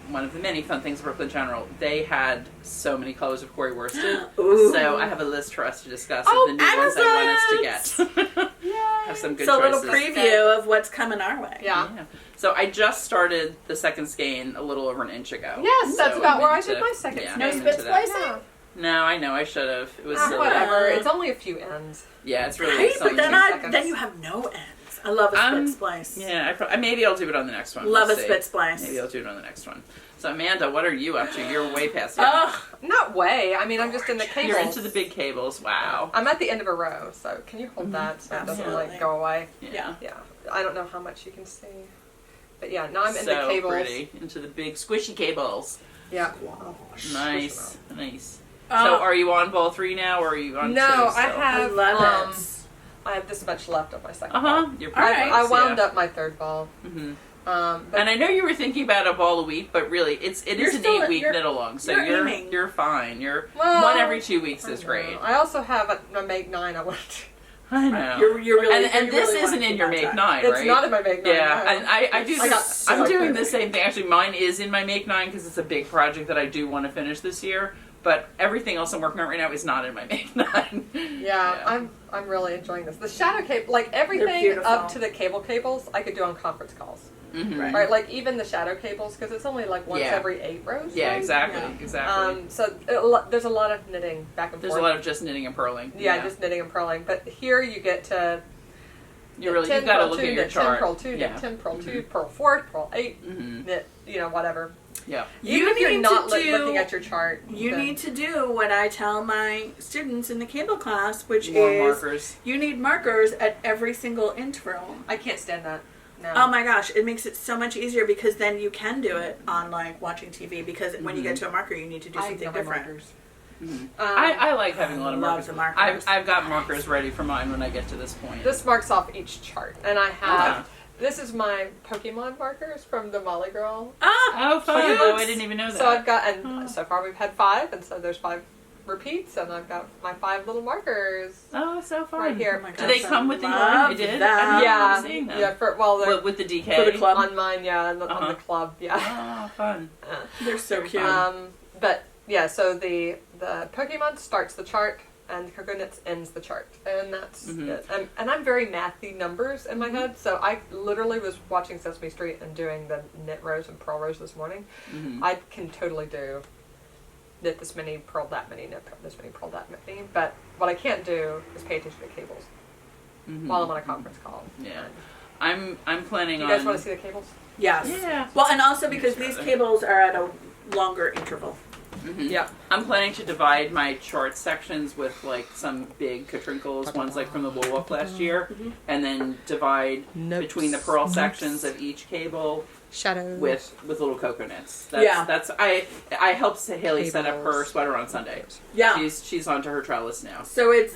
One of the many fun things at Brooklyn General. They had so many colors of Corrie worsted. Ooh. So I have a list for us to discuss Oh, of the new ones I excellent! want us to get. Have some good So a choices. little preview of what's coming our way. Yeah. Yeah. So I just started the second skein a little over an inch ago. Yes, that's So about I'm where I into- did my second yeah, skein. No I'm spit into that. splicing? No, I know I should have. It was silly. Whatever. It's only a few ends. Yeah, it's really Right, something. but then 2 seconds. then you have no ends. I love a spit splice. Yeah, maybe I'll do it on the next one. Love We'll a see. spit splice. Maybe I'll do it on the next one. So Amanda, what are you up to? You're way past it. Oh, Not way. I mean, I'm just in the cables. You're into the big cables. Wow. I'm at the end of a row, so can you hold that so it doesn't Absolutely. like go away? yeah. Yeah. I don't know how much you can see, but yeah. Now I'm in So the cables. pretty. Into the big squishy cables. Yeah. Nice. Nice. Oh. So are you on ball 3 now, or are you on 2? No, I still? have. I love it. I have this much left of my second. Uh-huh. ball. You're All right. I wound up my third ball. Mm-hmm. But And I know you were thinking about a ball a week, but really, it is You're an still- 8-week you're- knit along, so you're aiming. you're fine. You're Well, one every 2 weeks is I great. know. I also have a Make 9 I want to. I know. You're really, and you this really isn't wanna in keep your on Make track. 9, It's right? not in my Make 9. Yeah, no. and I do I got this. so I'm doing the excited. same thing. Actually, mine is in my Make 9 because it's a big project that I do want to finish this year. But everything else I'm working on right now is not in my Make 9. Yeah, I'm really enjoying this. The shadow cable, like They're everything beautiful. up to the cables, I could do on conference calls. Mm-hmm. Right. Right, like even the shadow cables, because it's only like once Yeah. every 8 rows. Yeah, right? exactly, Yeah. exactly. So there's a lot of knitting back and There's forth. a lot of just knitting and purling. Yeah, just knitting and purling. But here you get to you've got to purl look 2, at your knit chart. 10, purl 2, yeah. knit 10, purl 2, purl 4, purl 8, Mm-hmm. knit, whatever. Yeah. Even if you're need not to do- looking at your chart. You then- need to do what I tell my students in the cable class, which More is markers. you need markers at every single interval. I can't stand that. No. Oh my gosh, it makes it so much easier because then you can do it on like watching TV because when you get to a marker you need to do I something ignore my different. markers. Mm-hmm. Um, I like having a lot of love markers. the markers. I've got markers ready for mine when I get to this point. This marks off each chart, and I have. Uh-huh. This is my Pokemon markers from the Molly Girl. Ah, Oh, fun! Yes. Oh, I didn't even know that. So I've got, and so far we've had 5, and so there's 5 repeats, and I've got my 5 little markers Oh, so fun! right here. Oh my Do they gosh, come I with the love yarn? They did. that. I don't Yeah, remember seeing them. yeah. They're With the DK. For the club. on mine, yeah, and on Uh-huh. the club, yeah. Oh, fun! they're so cute. But yeah, so the Pokemon starts the chart, and the Cocoa Knits ends the chart, and that's it. And I'm very mathy numbers in my head, so I literally was watching Sesame Street and doing the knit rows and purl rows this morning. Mm-hmm. I can totally do knit this many, purl that many, knit this many, purl that many, but what I can't do is pay attention to cables. while I'm on a conference call. Yeah. I'm planning You on... guys want to see the cables? Yes. Yeah. Well, and also because these cables are at a longer interval. Yeah. I'm planning to divide my short sections with like some big catrinkles, ones like from the Wool Wolf last year, and then divide between the pearl sections of each cable Shadows. with little coconuts. Yeah. That's I helped Haley set up her sweater on Sunday. Yeah. She's onto her trellis now. So it's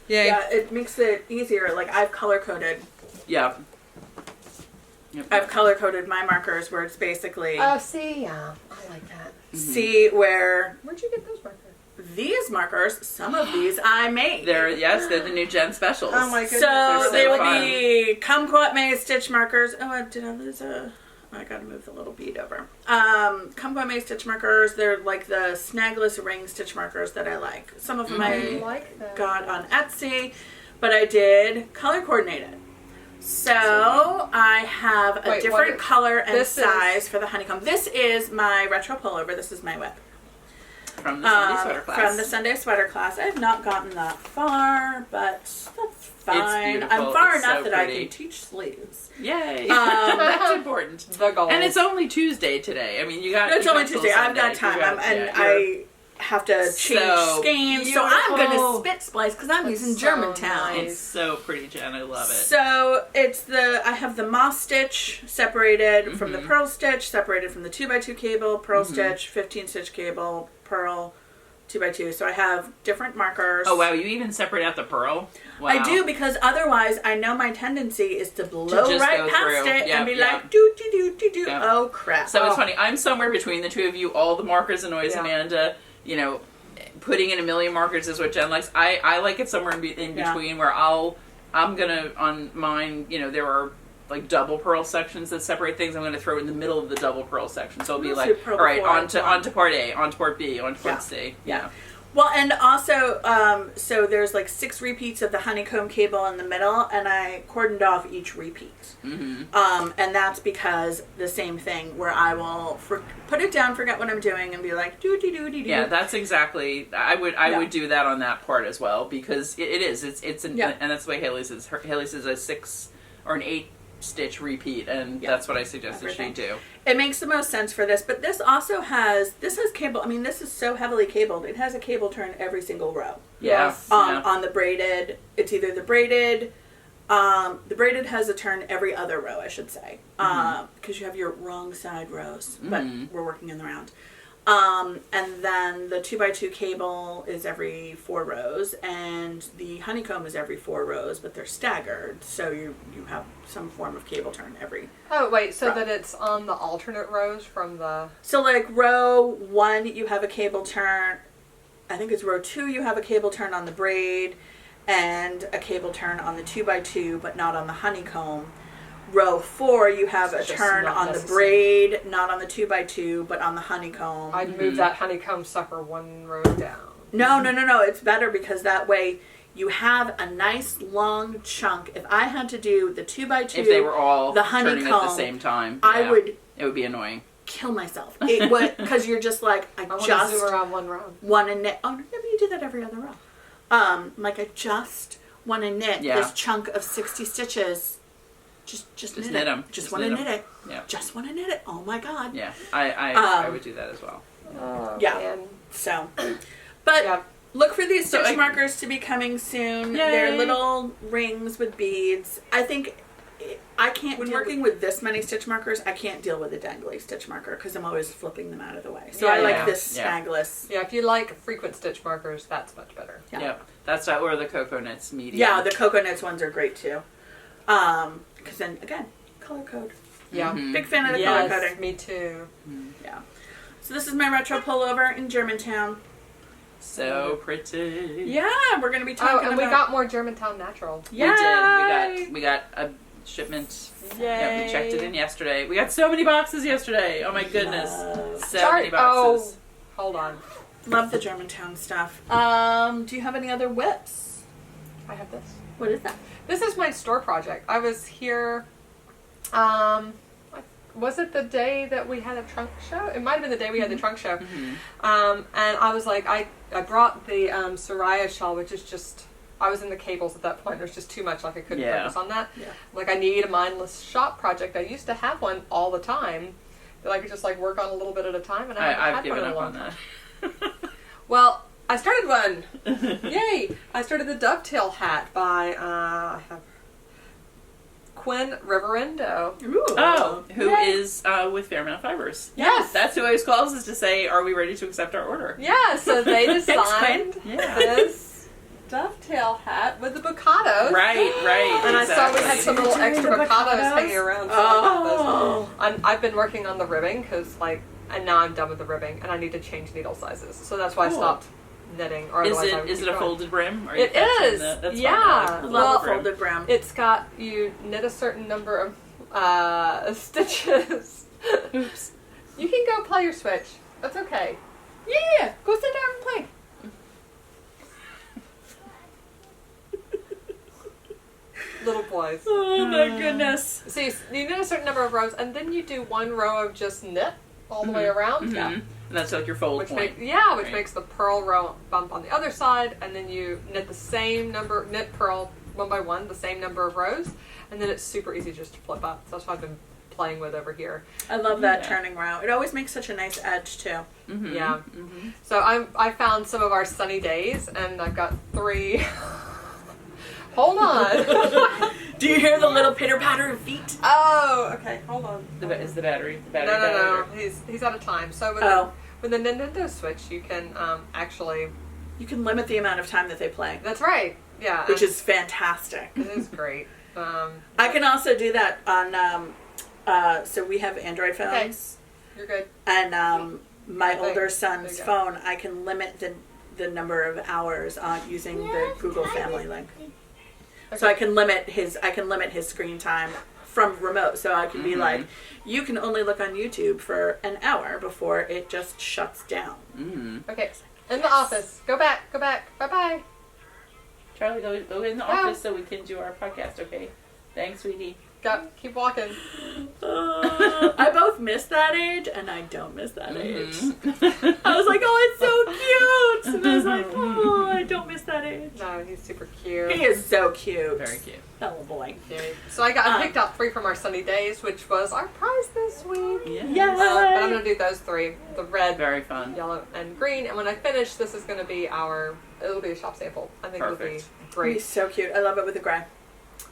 Yay. yeah, it makes it easier. Like I've color coded. Yeah. Yep. I've color coded my markers where it's basically Oh, see, yeah, I like that. see where Where'd you get those markers? these markers, some of these I made. They're the new Gen specials. Oh my goodness. So They're they so will fun. be Kumquat May stitch markers. Oh, did I lose a? I gotta move the little bead over. Kumquat May stitch markers. They're like the snagless ring stitch markers that I like. Some of them I I like that. got on Etsy, but I did color coordinate it. So I have a Wait, different what- color and this is- size for the honeycomb. This is my retro pullover. This is my whip. From the Sunday sweater class. From the Sunday sweater class. I have not gotten that far, but that's fine. beautiful. I'm far It's enough so that I pretty. can teach sleeves. Yay. That's important. The goal. And it's only Tuesday today. I mean, you got. No, it's you only got till Tuesday. I've got Sunday. time. I have to change So skeins, so I'm going to beautiful. spit splice because I'm That's using so Germantown. nice. It's so pretty, Jen. I love it. So I have the moss stitch separated from the pearl stitch, separated from the 2x2 cable, pearl stitch, 15 stitch cable, pearl, 2x2. So I have different markers. Oh wow, you even separate out the pearl? Wow. I do because otherwise I know my tendency is to blow just right go past through. it Yep, and be yep. like, do, do, do, do, do. Yep. Oh crap. So it's funny. I'm somewhere between the two of you. All the markers annoys Yeah. Amanda. You know, putting in a million markers is what Jen likes. I like it somewhere in Yeah. between where I'm gonna on mine. You know, there are like double pearl sections that separate things. I'm gonna throw it in the middle of the double pearl section. So it'll be Let's like, do pearl all right, before on to part A, on to part B, on to part Yeah. C. Yeah. Well, and also, so there's like 6 repeats of the honeycomb cable in the middle, and I cordoned off each repeat. And that's because the same thing where I will put it down, forget what I'm doing, and be like, do, do, do, do, do. Yeah, that's exactly. I would do that on that part as well because it is. It's an, Yeah. and that's the way Haley says. Haley says a 6 or an 8 stitch repeat, and Yeah. that's what I suggested Everything. she do. It makes the most sense for this, but this also has cable. I mean, this is so heavily cabled. It has a cable turn every single row. Yes. Yeah. On the braided, it's either the braided has a turn every other row, I should say, because you have your wrong side rows, but we're working in the round. And then the 2x2 cable is every 4 rows, and the honeycomb is every 4 rows, but they're staggered, so you have some form of cable turn every. Oh, wait, so Row. that it's on the alternate rows from the... So like row 1, you have a cable turn. I think it's row 2, you have a cable turn on the braid, and a cable turn on the 2x2, but not on the honeycomb. Row 4, you have a It's just turn not on the necessary. braid, not on the 2x2, but on the honeycomb. I'd move that honeycomb sucker 1 row down. No. It's better because that way you have a nice long chunk. If I had to do the 2x2, If they were all the turning at the honeycomb, same time, I yeah, would It would be annoying. kill myself. It would, because you're just like, I want to just zoom around 1 round. want to knit. Oh, no, maybe you do that every other row. Like I just want to knit this chunk of 60 stitches. Just knit knit it. 'em. Just Just want to knit knit 'em. it. Yeah. Just want to knit it. Oh my god. Yeah, I would do that as well. Oh, Yeah. man. So, but Yeah. look for these So stitch I- markers to be coming soon. Yay. They're little rings with beads. I think I can't, when working with this many stitch markers, I can't deal with a dangly stitch marker because I'm always flipping them out of the way. So Yeah, I like yeah. this Yeah. snagless. Yeah, if you like frequent stitch markers, that's much better. Yeah. Yep, that's that. Or the cocoa nuts medium. Yeah, the coconuts ones are great too. Because then again, color code. Yeah. Big fan of the color Yes, coding. me too. Yeah. So this is my retro pullover in Germantown. So pretty. Yeah, we're gonna be Oh, talking and about. we got more Germantown natural. We did. We got a shipment. Yay. Yeah, we checked it in yesterday. We got so many boxes yesterday. Oh my goodness. Love. So many boxes. Oh, hold on. Love the Germantown stuff. Do you have any other whips? I have this. What is that? This is my store project. I was here, was it the day that we had a trunk show? It might have been the day we had the trunk show. And I was like, I brought the Saraya shawl, which is just I was in the cables at that point. There was just too much, like I couldn't Yeah. focus on that. Yeah. Like I need a mindless shop project. I used to have one all the time that I could just like work on a little bit at a time, and I haven't I've had given one in up a on long that. time. Well, I started one. Yay! I started the Dovetail Hat by I have Quinn Reverendo. Ooh. Oh, who Yay. is with Fairmount Fibers. Yes. That's who always calls us to say, are we ready to accept our order? Yeah, so they designed Yeah. this dovetail hat with the bocados. Right. And I saw we had some little Doing extra the bocados bocados? hanging around. So Oh. I've been working on the ribbing because, and now I'm done with the ribbing, and I need to change needle sizes. So that's why I Cool. stopped knitting. Or Is otherwise I would it keep a going. folded brim? Are you It catching is. That's Yeah. fun. I I like love the a folded brim. It's got, you knit a certain number of stitches. Oops. You can go play your Switch. That's okay. Yeah. Go sit down and play. Little boys. Oh my goodness. So you knit a certain number of rows, and then you do one row of just knit all the way around. Mhm. And that's like your fold Which point. which Right. makes the purl row bump on the other side, and then you knit the same number, knit purl one by one, the same number of rows, and then it's super easy just to flip up. So that's what I've been playing with over here. I love that Yeah. turning row. It always makes such a nice edge too. Mhm. Yeah. Mhm. So I found some of our sunny days, and I've got 3. Hold on. Do you hear the little pitter patter of feet? Oh, okay. Hold on. Is the battery? The No, battery no. died, He's out of time. So with, Oh. with the Nintendo Switch, you can actually. You can limit the amount of time that they play, That's right. Yeah. which is fantastic. It is great. I can also do that on. So we have Android phones, You're good. and my Okay. older son's There you go. phone. I can limit the number of hours using the Google Family link. So I can limit his screen time from remote. So I can be like, you can only look on YouTube for an hour before it just shuts down. Mhm. Okay. In the office. Go back. Bye bye. Charlie, go in the Oh. office so we can do our podcast, okay? Thanks, sweetie. Go. Keep walking. I both miss that age and I don't miss that age. Mhm. I was like, oh, it's so cute. And I was like, oh, I don't miss that age. No, he's super cute. He is so cute. Very cute. Oh boy. Yay. So I picked out 3 from our sunny days, which was our prize this week. Yeah. Yay. But I'm gonna do those 3: the red, Very fun. yellow, and green. And when I finish, this is gonna be it'll be a shop sample. I think it'll be Perfect. great. He's so cute. I love it with the gray.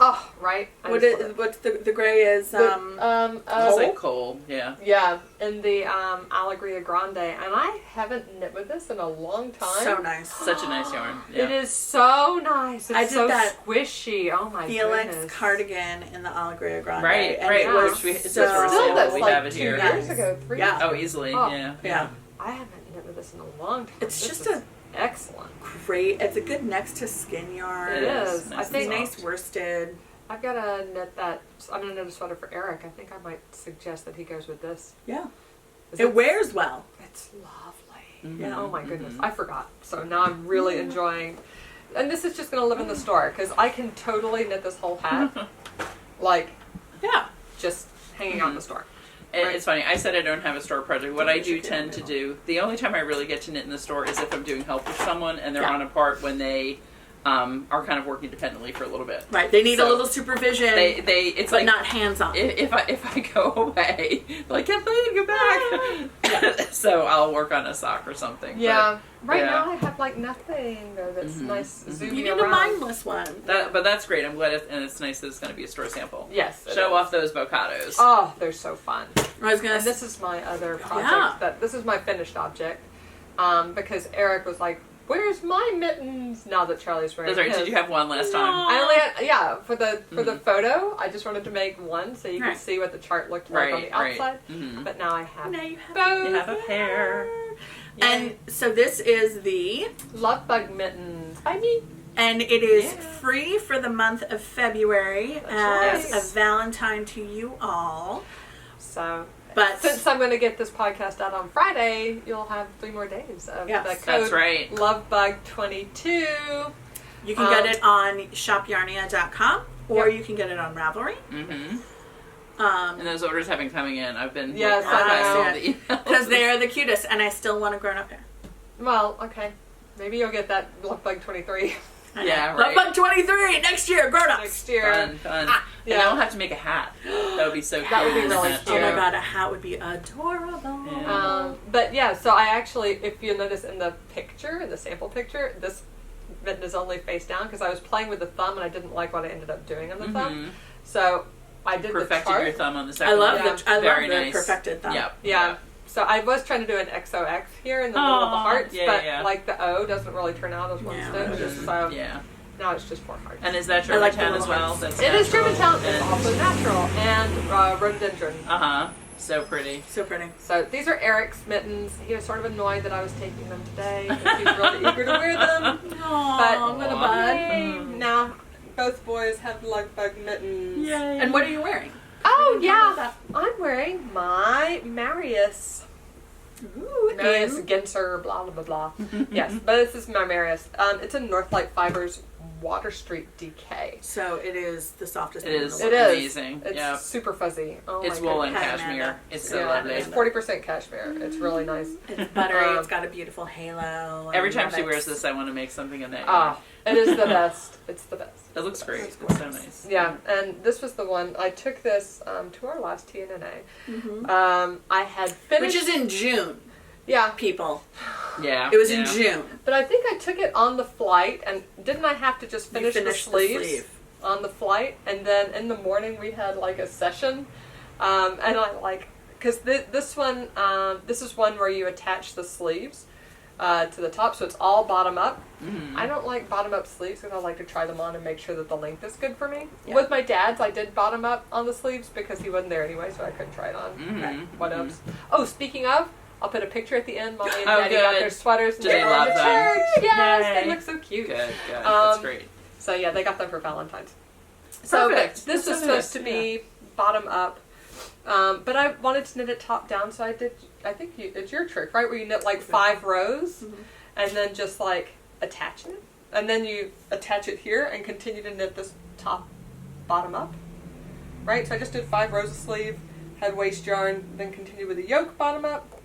Oh, right. What's the gray is It's like coal, yeah. Yeah, in the Allegria Grande, and I haven't knit with this in a long time. so nice. Such a nice yarn. Yeah. It is so nice. It's I did so that squishy. Oh my Felix goodness. cardigan in the Allegria Grande. Right, and right. It was Which it's so, a for Still, sale. that's We like have it 2 here. years ago, 3 Yeah. Oh, easily. Oh. Yeah. Yeah. I haven't knit with this in a long time. It's This just is excellent. great. It's a good next to skin yarn. It is. Nice I It's think nice worsted. I've got to knit that. I'm gonna knit a sweater for Eric. I think I might suggest that he goes with this. Yeah. 'Cause It wears well. It's lovely. Mhm. Yeah. Oh my goodness, I forgot. So now I'm really enjoying. And this is just gonna live in the store because I can totally knit this whole hat, like Yeah. just hanging out in the store. It's funny. I said I don't have a store project. What I do Should be tend to able. do, the only time I really get to knit in the store is if I'm doing help with someone and they're Yeah. on a part when they are kind of working independently for a little bit. Right. They need a So, little supervision, It's but like not hands-on. if I go away, like Kathleen, get back. So I'll work on a sock or something. Yeah. Right yeah. now I have like nothing though that's Mhm, nice mhm. zoomy You need around. a mindless one. But that's great. I'm glad, and it's nice that it's going to be a store sample. Yes. it Show is. off those bocados. Oh, they're so fun. I was gonna. And this is my other project. Yeah. This is my finished object. Because Eric was like, "Where's my mittens?" Now that Charlie's wearing That's right. his. Did you have one last time? Aw. I only had for the photo. I just wanted to make one so you Right. could see what the chart looked like on the Right. outside. Mm-hmm. But now I have Now you have both. You have a pair. Yay. And so this is the, Love Bug Mittens. I mean, and it is Yeah. free for the month of February That's as right. a Valentine to you all. so But since I'm going to get this podcast out on Friday, you'll have 3 more days of Yes. the code. That's right. LoveBug22. you can get it on shopyarnia.com or Yep. you can get it on Ravelry. Mm-hmm. And those orders have been coming in. I've been Yes, looking I at know. all the emails. Because they are the cutest, and I still want a grown-up pair. Well, okay. Maybe you'll get that LoveBug23. Yeah, Love right. Bug 23 next year, grown-ups. Next year. Fun. Yeah. And I'll have to make a hat. That would be so cute. That would be really Hat, cute. Oh my too. god, a hat would be adorable. Yeah. But yeah, so I actually, if you notice in the picture, in the sample picture, this mitten is only face down because I was playing with the thumb and I didn't like what I ended up doing on the thumb. So I did Perfected the chart. your thumb on the I second love one. the Very nice. perfected thumb. Yep. Yeah. So I was trying to do an XOX here in the middle of the Aw, hearts, yeah, but yeah. like the O doesn't really turn out as one Yeah. stitch. So Yeah. now it's just 4 hearts. And is that I like the Germantown little as well? hearts. That's It is natural. Germantown. It's And- also natural and rhododendron. Uh-huh. So pretty. So pretty. So these are Eric's mittens. He was sort of annoyed that I was taking them today because he's really eager to wear them. Aww, little bud. Yay. Now both boys have like bug mittens. Yay. And what are you wearing? Oh How yeah, about I'm wearing my Marius. Ooh, Marius and- Genfer, blah blah blah. Yes, but this is my Marius. It's a Northlight Fibers Water Street DK. So it is the softest. It thing in is. the It world. is. Amazing. It's Yeah. super fuzzy. Oh It's my wool goodness. and Hi, cashmere. Amanda. It's so Yeah, lovely. it's 40% cashmere. It's really nice. It's buttery. Um, It's got a beautiful halo. I Every time love she it. wears this, I want to make something in that. Ah, it is the best. It's the best. It looks great. It's It's so gorgeous. nice. Yeah, and this was the one I took this to our last TNNA. Mhm. I had finished. Which is in June, yeah, people. Yeah. It was in yeah. June. but I think I took it on the flight, and didn't I have to just You finish the finished sleeves sleeve. on the flight? And then in the morning we had like a session, and I like because this one this is one where you attach the sleeves to the top, so it's all bottom up. Mhm. I don't like bottom up sleeves because I like to try them on and make sure that the length is good for me. Yeah. With my dad's, I did bottom up on the sleeves because he wasn't there anyway, so I couldn't try it on. Mhm. What else? Oh, speaking of, I'll put a picture at the end. Mommy and Oh, Daddy got good. their sweaters and Do they they were in love the them? church. Yes, Yay. they look so cute. Good. Good. That's great. So yeah, they got them for Valentine's. So but Perfect. this That's was so supposed nice. to be bottom up, but I wanted to knit it top down, so I did. I think it's your trick, right? Where you knit like 5 rows, and then just like attach it, and then you attach it here and continue to knit this top bottom up, right? So I just did 5 rows of sleeve, had waist yarn, then continued with the yoke bottom up,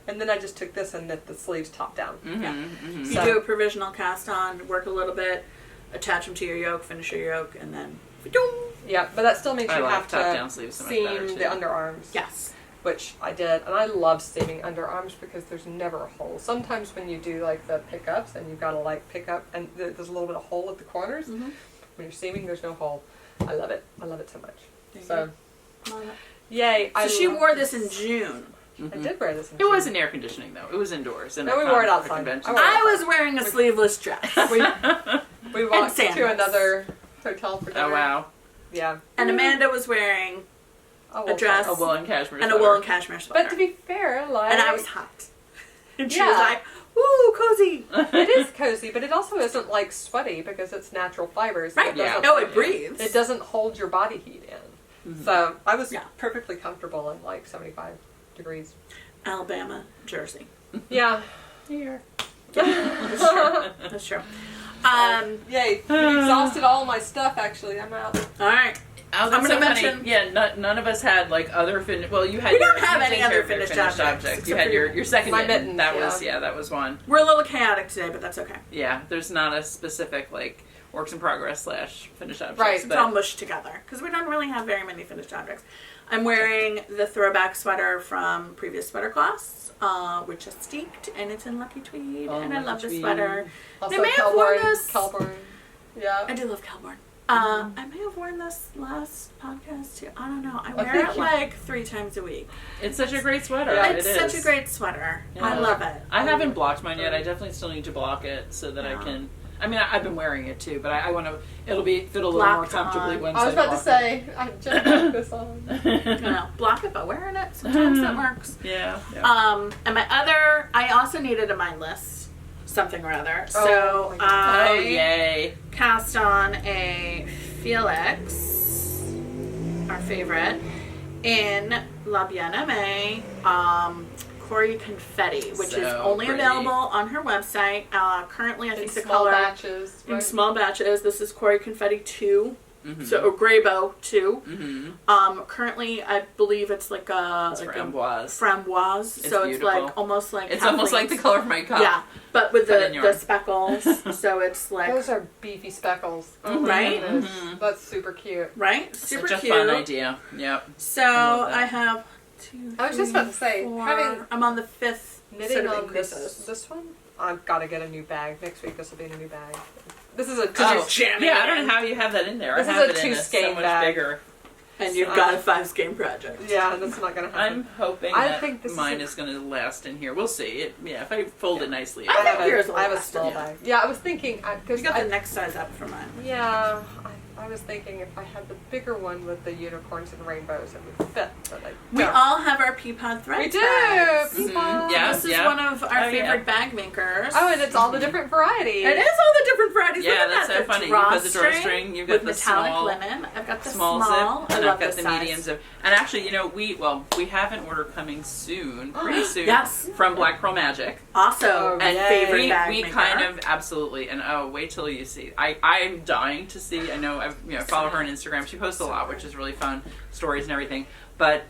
and then I just took this and knit the sleeves top down. Mhm. Yeah. Mhm. You So- do a provisional cast on, work a little bit, attach them to your yoke, finish your yoke, and then. Yeah, but that still means I you like have top-down to sleeves so much better, seam too. the underarms. Yes. Which I did, and I love seaming underarms because there's never a hole. Sometimes when you do like the pickups and you've got to like pick up and there's a little bit of hole at the corners, Mhm. when you're seaming there's no hole. I love it. I love it so much. There you So, Love it. yay. So I she love wore this in June. I did wear this in It June. wasn't air conditioning though. It was indoors. In No, a we wore it a outside. convention. I wore it I was wearing a sleeveless dress. We walked to sandals. another hotel for dinner. Oh wow. Yeah. And Amanda was wearing Oh, a dress A woolen cashmere and a sweater. woolen cashmere sweater. But to be fair, like... and I was hot. And she Yeah. was like, "Woo, cozy." It is cozy, but it also isn't like sweaty because it's natural fibers. Right? Yeah. doesn't- No, it breathes. It doesn't hold your body heat in. So I was Yeah. perfectly comfortable in like 75 degrees. Alabama, Jersey. Yeah. Here. That's true. That's true. Yay. We exhausted all my stuff actually. I'm out. All right. I'm gonna so funny. mention- Yeah, none of us had like other finished. Well, you had. We your, don't have you any take other care of your finished objects, You except had for your second my mitten. mittens, That yeah. was that was one. We're a little chaotic today, but that's okay. Yeah, there's not a specific like works in progress / finished objects. Right. It's all mushed together because we don't really have very many finished objects. I'm wearing the throwback sweater from previous sweater class, which is steeked and it's in lucky tweed, Oh, and I love lucky the tweed. sweater. Also I may have worn Kelborn. this. Kelborn. Yeah. I do love Kelborn. I may have worn this last podcast too. I don't know. I wear think it you- like 3 times a week. It's such a great sweater. Yeah, It's it such is. a great sweater. Yeah. I love it. I haven't blocked mine yet. I definitely still need to block it so that Yeah. I can. I mean, I've been wearing it too, but I want to. It'll be fit a little more Blocked comfortably on. once I was about to block say, I just put this on. it. You know, block it by wearing it. Sometimes that works. Yeah. yeah. And my other, I also needed a mindless something or other. Oh, So my God. Oh I yay! cast on a Felix, our favorite, in La Bien-Aimée, Corrie Confetti, which is So only pretty. available on her website. Currently, I In think the small color batches. in Right? small batches. This is Corrie Confetti 2. So a gray bow too. Mm-hmm. Currently, I believe it's like a framboise. Framboise. So it's beautiful. like almost like It's almost like the color of my cup. Yeah, but with Cut in the yarn. speckles. So it's like Those are beefy speckles. Oh my Right? goodness. Mhm. That's super cute. right, super Such a cute. fun idea. Yep. So love that. I have 2. I was just about to say, 4. having I'm on the 5th set knitting of on increases. this one. I've got to get a new bag next week. This will be a new bag. This is a Oh, jamming yeah, I it don't in. know how you have that in there. This I is have a it in two a so skein much bag. bigger. And you've got a 5 skein project. Yeah, that's not gonna happen. I'm hoping I that think this mine is is going to last in here. We'll see. If I fold it nicely. I think have yours will I have a last, small yeah. bag. Yeah, I was thinking because You got the next size up for mine. yeah, I was thinking if I had the bigger one with the unicorns and rainbows, it would fit. But I We don't. all have our Peapod thread We do. bags. Peapod. Yeah. This is one of our Oh, yeah. favorite bag makers. Oh, and it's all the different varieties. It is all the different varieties. Yeah, Look at that's that. so The funny. You've got the drawstring, you've got with the metallic small- linen. I've got the small small. zip, I and love I've got this the size. medium zip. And actually, we have an order coming soon, pretty soon, Yes. from Black Pearl Magic. Also, Oh, and yay. favorite bag We maker. kind of absolutely, and wait till you see. I'm dying to see. I know I follow her on Instagram. She posts a lot, which is really fun, stories and everything. But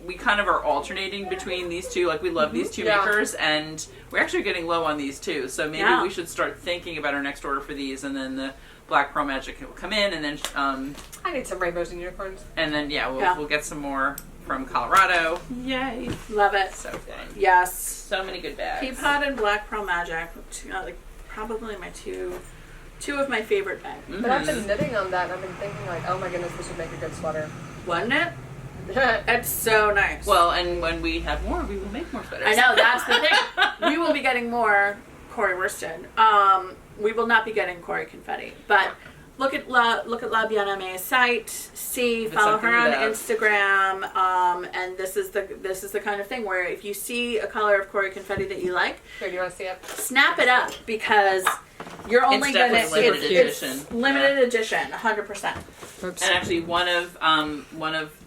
we kind of are alternating between these two. Like we love these two Yeah. makers, and we're actually getting low on these too. So maybe Yeah. we should start thinking about our next order for these, and then the Black Pearl Magic will come in, and then I need some rainbows and unicorns. we'll get some more from Colorado. Yay! Love it. So fun. Yes. So many good bags. Peapod and Black Pearl Magic, like probably my two of my favorite bags. Mhm. But I've been knitting on that, and I've been thinking like, oh my goodness, this would make a good sweater. Wasn't it? It's so nice. Well, and when we have more, we will make more sweaters. I know, that's the thing. We will be getting more Corrie worsted. We will not be getting Corrie confetti, but look at La Bien-Aimé's site. Follow her on Instagram. And this is the kind of thing where if you see a color of Corrie confetti that you like, Here, do you want to see it? snap it up because you're only gonna definitely limited edition. It's limited edition, 100%. Oops. And actually, one of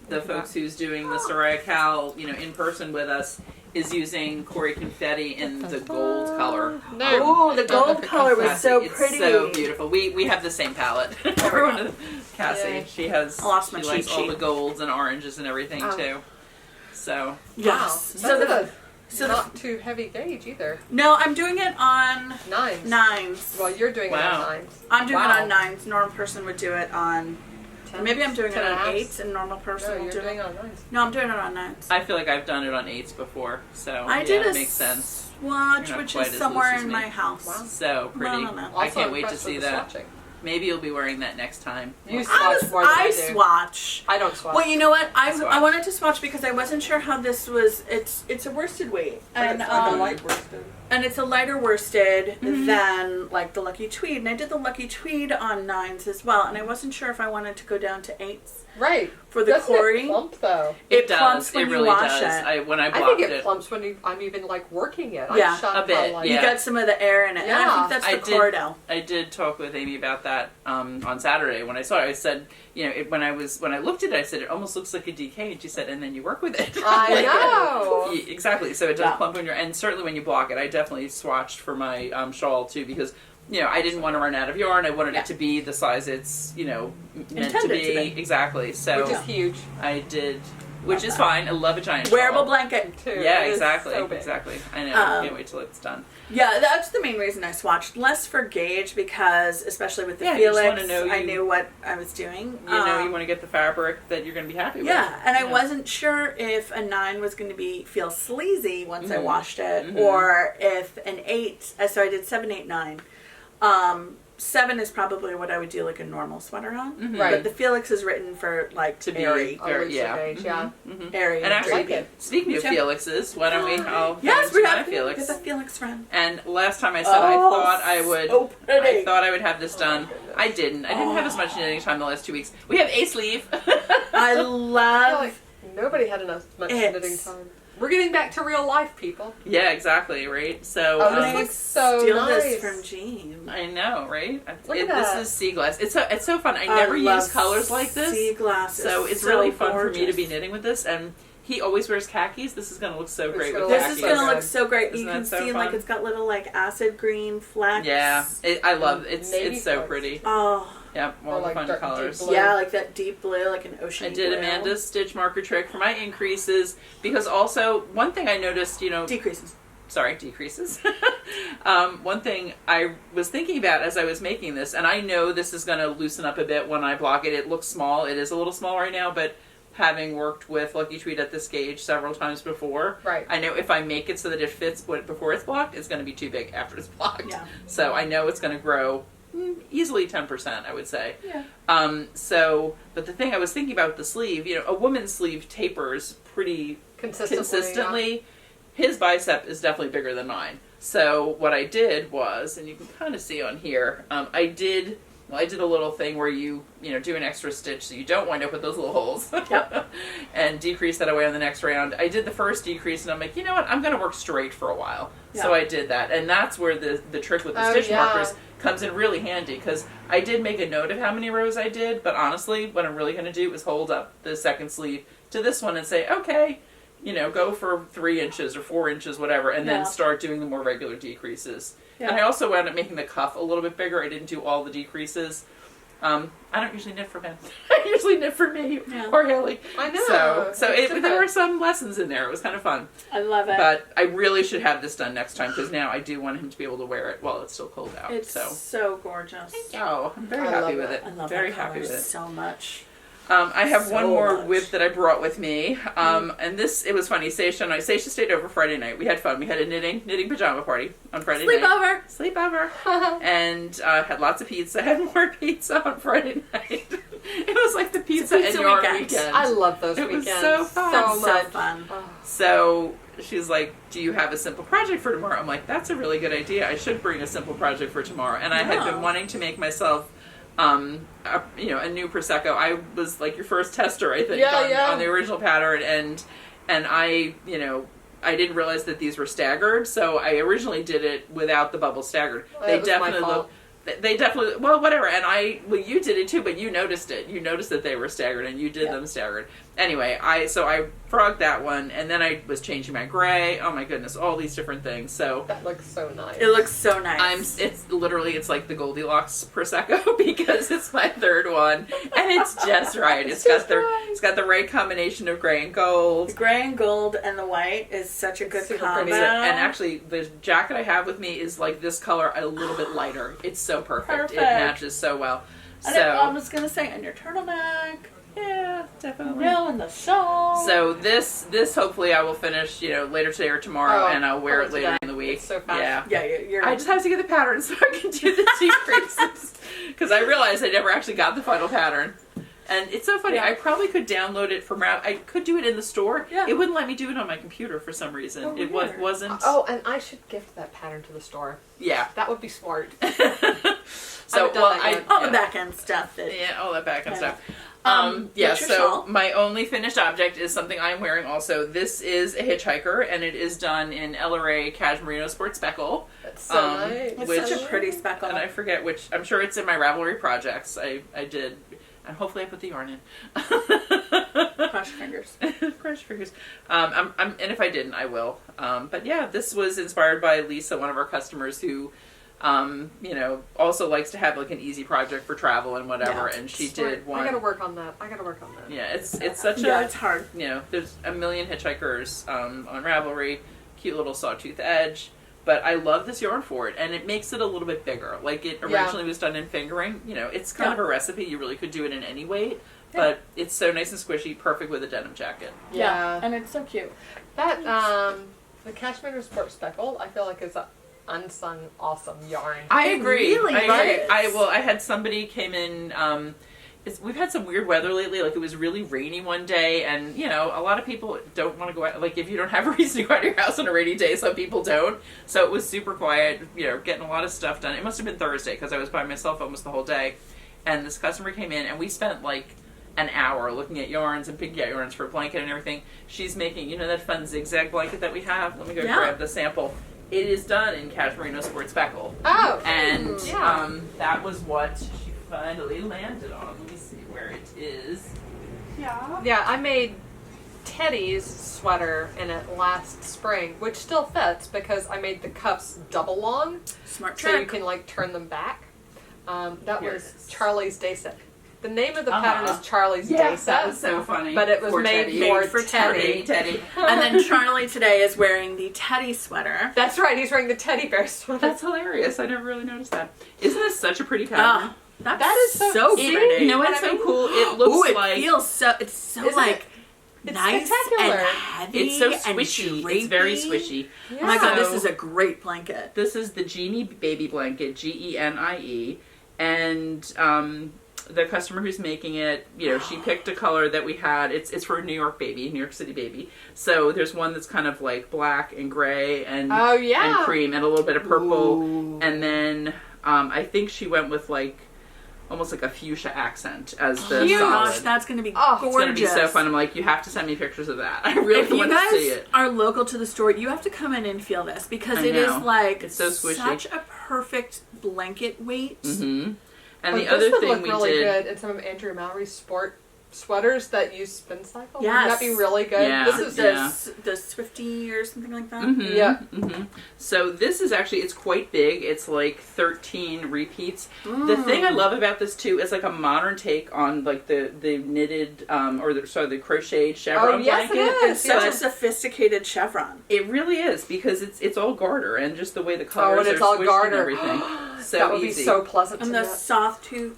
the folks who's doing the Saraya Cal, in person with us, is using Corrie confetti in the gold color. Oh, the gold color was so It's pretty. so beautiful. We have the same palette. Everyone, Cassie, Yay. she has. I lost my she cheat likes all sheet. the golds and oranges and everything Oh. too. So Yes. Wow. That's not too heavy gauge either. No, I'm doing it on 9s. 9s. Well, you're doing Wow. it on 9s. I'm doing Wow. it on 9s. Normal person would do it on. 10s? Maybe I'm doing it 10 and a on halves? 8s, and normal person No, will you're do doing it. it on 9s. No, I'm doing it on 9s. I feel like I've done it on 8s before. So I did it a makes sense. swatch, You're not which quite is as somewhere loose as in me. my house. Wow. So pretty. No. I Also can't wait to impressed see with the that. swatching. Maybe you'll be wearing that next time. You swatch more than I do. swatch. I don't swatch. Well, you know what? I Swatch. wanted to swatch because I wasn't sure how this was. It's a worsted weight, and it's like a light worsted. and it's a lighter worsted Mm-hmm. than like the Lucky Tweed. And I did the Lucky Tweed on 9s as well, and I wasn't sure if I wanted to go down to 8s Right. for the Doesn't Corrie. it plump though? It does. plumps when it you really wash does. it. When I I blocked think it plumps when I'm even like working it. Yeah, I'm shocked a bit, how, like, You yeah. got some of the air in it, and I Yeah. think that's I the did- Cordell. I did talk with Amy about that on Saturday when I saw it. I said, when I looked at it, I said it almost looks like a DK, and she said, and then you work with it. I Like, know. yeah, exactly. So it does Yeah. plump when and certainly when you block it. I definitely swatched for my shawl too because I didn't want to run out of yarn. I wanted Yeah. it to be the size it's meant Intended to be. Exactly. So Which is huge I did, which is fine. I love a giant Wearable shawl. blanket. too. Yeah, It is exactly. so big. Exactly. I know. Um, I can't wait till it's done. Yeah, that's the main reason I swatched. Less for gauge because, especially with the Yeah, you just Felix, wanna know I you- knew what I was doing. You want to get the fabric that you're going to be happy with. Yeah, and I Yeah. wasn't sure if a 9 was going to feel sleazy once I Mhm. washed it, Mhm. or if an 8. So I did 7, 8, 9. 7 is probably what I would do like a normal sweater on. Mhm. Right. But the Felix is written for like To be airy, A Very- looser yeah. gauge, yeah. Mhm. airy. And actually, like it. speaking of Me too. Felixes, why don't we all yes, go we into have my to Felix? get the Felix friend. And last time I said I thought I would. So pretty. I thought I would have this done. goodness. I didn't. I didn't have as much knitting time the last 2 weeks. We have a sleeve. I I feel love. like nobody had enough much It's- knitting time. We're getting back to real life, people. Yeah, exactly. Right. So Oh, this I looks so steal nice. this from Jean. I know, right? Look at This that. is sea glass. It's so fun. I never love use colors like this, Sea glass. so is it's really fun gorgeous. for me to be knitting with this. And he always wears khakis. This is going to look so It's great gonna with look This khakis. is gonna good. look so great. Isn't You that can so see like fun? it's got little like acid green flecks. Yeah, I love it. Navy It's so colors. pretty. Oh, Yep, Or all the like fun dark, colors. deep blue. Yeah, like that deep blue, like an ocean. I did Amanda's stitch marker trick for my increases because also one thing I noticed, decreases. Sorry, decreases. One thing I was thinking about as I was making this, and I know this is going to loosen up a bit when I block it. It looks small. It is a little small right now, but having worked with Lucky Tweed at this gauge several times before, right. I know if I make it so that it fits before it's blocked, it's going to be too big after it's blocked. Yeah. So I know it's going to grow easily 10%, I would say. Yeah. But the thing I was thinking about with the sleeve, a woman's sleeve tapers pretty consistently. Yeah. His bicep is definitely bigger than mine. So what I did was, and you can kind of see on here, I did a little thing where you do an extra stitch so you don't wind up with those little holes. Yep. And decrease that away on the next round. I did the first decrease and I'm like, you know what, I'm going to work straight for a while. Yeah. So I did that. And that's where the trick with the stitch markers comes in really handy, because I did make a note of how many rows I did, but honestly, what I'm really going to do is hold up the second sleeve to this one and say, okay, go for 3 inches or 4 inches, whatever, and then start doing the more regular decreases. Yeah. And I also wound up making the cuff a little bit bigger. I didn't do all the decreases. I don't usually knit for men. I usually knit for me or Haley. I know. So there were some lessons in there. It was kind of fun. I love it. But I really should have this done next time, because now I do want him to be able to wear it while it's still cold out. It's so gorgeous. Oh, I'm very happy with it. I love very that happy with it. so much. I have one more much. whip that I brought with me. And it was funny. Saysha stayed over Friday night. We had fun. We had a knitting pajama party on Friday night. Sleepover. And had lots of pizza. Had more pizza on Friday night. It was like the pizza and yarn weekend. I love those weekends. It was so fun. So fun. So she's like, do you have a simple project for tomorrow? I'm like, that's a really good idea. I should bring a simple project for tomorrow. And I had been wanting to make myself a new Prosecco. I was like your first tester, I think, on the original pattern, and I didn't realize that these were staggered, so I originally did it without the bubble staggered. They definitely well, whatever. And you did it too, but you noticed it. You noticed that they were staggered, and you did them staggered. Anyway, I frogged that one, and then I was changing my gray. Oh my goodness, all these different things. So that looks so nice. It looks so nice. It's like the Goldilocks Prosecco, because it's my third one, and it's just right. It's got the right combination of gray and gold. The gray and gold and the white is such a good combo. Pretty. And actually, the jacket I have with me is like this color, a little bit lighter. It's so perfect. It matches so well. I was gonna say, and your turtleneck. Yeah, definitely. And the shawl. So this hopefully I will finish, later today or tomorrow, and I'll wear it later in the week. It's so fast. Yeah. I just have to get the pattern so I can do the decreases, because I realized I never actually got the final pattern. And it's so funny. I probably could download it from I could do it in the store. Yeah. It wouldn't let me do it on my computer for some reason. Oh, it wasn't. Oh, and I should gift that pattern to the store. Yeah. That would be smart. So all the back end stuff. All that back end stuff. So shawl? My only finished object is something I'm wearing also. This is a Hitchhiker, and it is done in LRA Cashmerino Sport Speckle. That's so nice. It's such a pretty speckle. And I forget which. I'm sure it's in my Ravelry projects. I did. And hopefully I put the yarn in. Cross your fingers. Cross your fingers. And if I didn't, I will. But yeah, this was inspired by Lisa, one of our customers who, also likes to have like an easy project for travel and whatever. Yeah. And she did one. I gotta work on that. Yeah, it's such it's hard. There's a million Hitchhikers on Ravelry. Cute little sawtooth edge. But I love this yarn for it, and it makes it a little bit bigger. Like, it originally was done in fingering. It's kind of a recipe. You really could do it in any weight, but it's so nice and squishy, perfect with a denim jacket. Yeah, and it's so cute. That, the Cashmere Sport Speckle, I feel like is an unsung awesome yarn. I agree. Really I had somebody came in, we've had some weird weather lately. Like, it was really rainy one day, and a lot of people don't want to go out. Like, if you don't have a reason to go out of your house on a rainy day, some people don't. So it was super quiet. Getting a lot of stuff done. It must have been Thursday, because I was by myself almost the whole day. And this customer came in, and we spent like an hour looking at yarns and picking out yarns for a blanket and everything. She's making, that fun zigzag blanket that we have. Let me go grab the sample. It is done in Cashmerino Sport Speckle. Oh, and that was what she finally landed on. Let me see where it is. Yeah, I made Teddy's sweater in it last spring, which still fits because I made the cuffs double long. Smart trick. So you can like turn them back. That Here was it is. Charlie's Day Set. The name of the pattern is Charlie's Day Yes, Set. that was so funny. But it was made Teddy. for Teddy. Teddy. And then Charlie today is wearing the Teddy sweater. That's right, he's wearing the teddy bear sweater. That's hilarious. I never really noticed that. Isn't this such a pretty pattern? Oh, that is so pretty. You know what's so cool? It looks Ooh, it like feels so. It's so Isn't like It's nice spectacular. and heavy. it's so and swishy. drapey. It's very swishy. Yeah. Oh my god, this So- is a great blanket. This is the Genie baby blanket, GENIE, and the customer who's making it, you know, she picked a color that we had. It's for a New York baby, New York City baby. So there's one that's kind of like black and gray and Oh, yeah. and cream and a little bit of purple, Ooh. and then I think she went with like almost like a fuchsia accent as the Oh my solid. gosh, that's gonna be Oh, it's It's gorgeous. gonna be so fun. I'm like, you have to send me pictures of that. I really If you want to guys see it. are local to the store, you have to come in and feel this because I it is know. like It's so squishy. such a perfect blanket weight. Mm-hmm. And But the this other would thing look we really did. good in some of Andrea Mowry's sport sweaters that use spin cycle. Yes. Wouldn't that be really good? Yeah. This This is is the Swifty or something like that. Mhm, Yeah. mhm. So this is actually, it's quite big. It's like 13 repeats. The thing I love about this too is like a modern take on like the knitted the crocheted chevron Oh, yes, it blanket. is. It's such a But sophisticated chevron. it really is because it's all garter and just the way the colors and it's are all squished garter. and everything. So that would easy. be so pleasant And to the knit.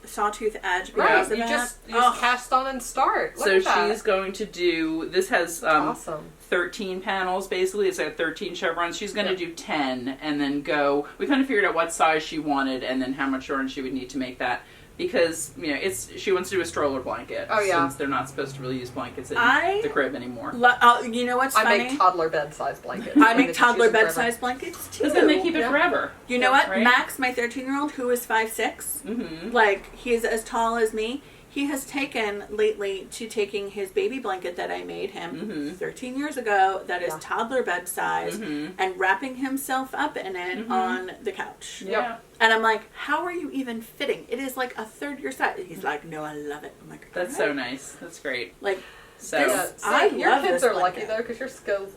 sawtooth edge because Right, of you that. just Oh. cast on and start. Look So at that. she's going to do, this has Awesome. 13 panels basically. It's got 13 chevrons. She's going to Yeah. do 10 and then go. We kind of figured out what size she wanted and then how much yarn she would need to make that because you know she wants to do a stroller blanket. Oh, yeah. Since they're not supposed to really use blankets in I the crib anymore. You know what's I funny? make toddler bed size blankets. I And make it's toddler used bed forever. size blankets too. Because then they keep it Yeah. forever. You know what? Right? Max, my 13-year-old, who is 5'6", Mm-hmm. like he is as tall as me. He has taken lately to taking his baby blanket that I made him 13 years ago, that is Yeah. toddler bed size, and wrapping himself up in it on the couch. Yeah. And I'm like, how are you even fitting? It is like a third your size. He's like, no, I love it. I'm like, That's "All so right." nice. That's great. Like, So Yeah, I your love kids this are lucky blanket. though because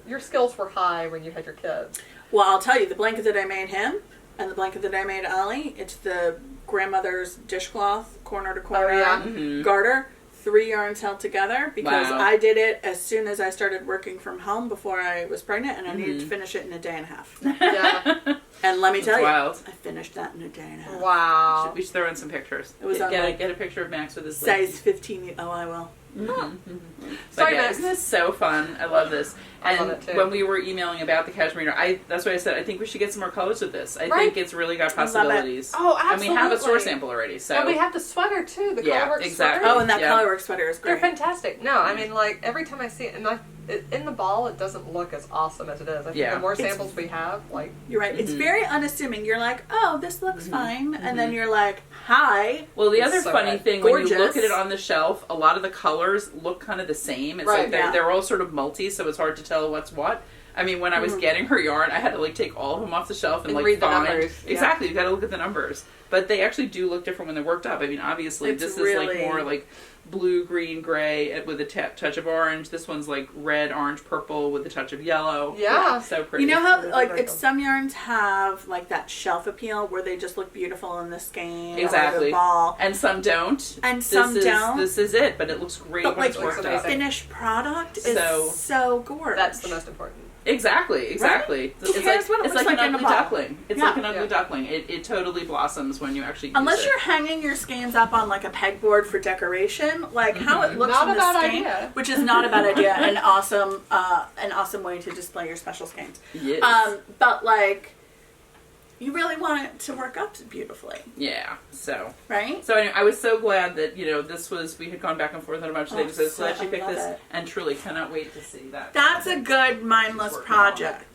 your skills were high when you had your kids. well, I'll tell you, the blanket that I made him and the blanket that I made Ollie, it's the grandmother's dishcloth, corner to corner Oh, yeah. garter. 3 yarns held together because Wow. I did it as soon as I started working from home before I was pregnant, and I needed to finish it in a day and a half. Yeah. And let me tell That's you, wild. I finished that in a day and a half. Wow. We should throw in some pictures. It was on, get like, a picture of Max with his Size 15. Oh, I will. But Sorry, yeah, Max. isn't this so fun? I love this. I And love it, too. when we were emailing about the cashmere, that's why I said I think we should get some more colors with this. I Right. think it's really got I love it. possibilities. Oh, And absolutely. we have a store sample already, so And we have the sweater too. The Yeah, colorwork exactly. sweater. Oh, and that Yeah. colorwork sweater is They're great. fantastic. No, I mean, like, every time I see it, and in the ball, it doesn't look as awesome as it is. I think Yeah. the more It's- samples we have, like, You're right. It's very unassuming. You're like, oh, this looks fine. And Mm-hmm. then you're like, hi. Well, the It's other so funny good. thing when you Gorgeous. look at it on the shelf, a lot of the colors look kind of the same. It's Right, like yeah. they're all sort of multi, so it's hard to tell what's what. I mean, when I was getting her yarn, I had to like take all of them off the shelf and And like read the find numbers, yeah. exactly. You got to look at the numbers, but they actually do look different when they're worked up. I mean, obviously, It's this is really- like more like blue, green, gray with a touch of orange. This one's like red, orange, purple with a touch of yellow. Yeah. So pretty. You know how, Really like, very it's good. some yarns have, like, that shelf appeal where they just look beautiful in the skein or Exactly. the ball. And some don't. And This some is- don't. This is it, but it looks great But, when like, it's worked looks up. amazing. finished product is So- so gorgeous. that's the most important. Exactly. Who It's cares what it it's looks like like an in a ugly bottle? duckling. It's Yeah. like an ugly Yeah. duckling. It totally blossoms when you actually use Unless it. you're hanging your skeins up on, like, a pegboard for decoration, like, how it looks Not in a the bad skein, idea. which is not a bad idea, an awesome way to display your special skeins. Yes. But, like, you really want it to work up beautifully, Yeah. So right? anyway, I was so glad that we had gone back and forth on a bunch of Oh, things. So so glad she I picked love this, it. and truly cannot wait to see that. That's a good mindless Working on it. project.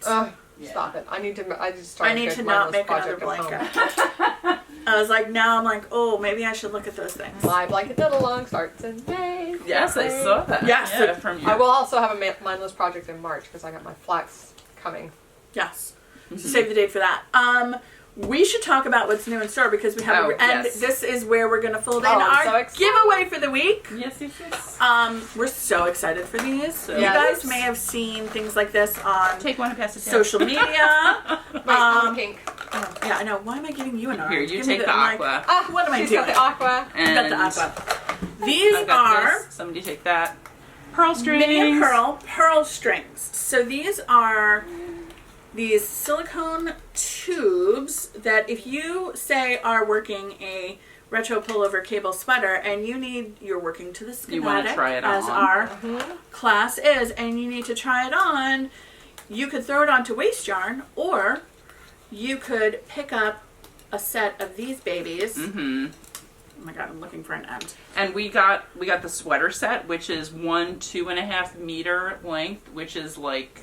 Yeah. Stop it. I need to start I a need good to not mindless make another project at blanket. home. I was like, now I'm like, oh, maybe I should look at those things. My blanket diddle along starts in May. Yes, I saw that. Yes. Yeah, from you. I will also have a mindless project in March because I got my flax coming. Yes. So save the date for that. We should talk about what's new in store because we have, Oh, and yes. this is where we're going to fold in Oh, I'm our so excited. giveaway for the week. Yes, yes, yes. We're so excited for these. So you guys Yes. may have seen things like this on Take one and pass it down. social media. Wait, I'm pink. Oh, yeah, I know. Why am I giving you an orange? Here, you Give me take the I'm aqua. What am I She's doing? got the aqua. I got the And aqua. These I've got are this. Somebody take that. Pearl strings. mini pearl strings. So these are these silicone tubes that if you say are working a retro pullover cable sweater and you're working to the You wanna schematic try it as on. our class is, and you need to try it on, you could throw it onto waste yarn, or you could pick up a set of these babies. Mm-hmm. Oh my god, I'm looking for an end. And we got the sweater set, which is 2.5 meter length, which is like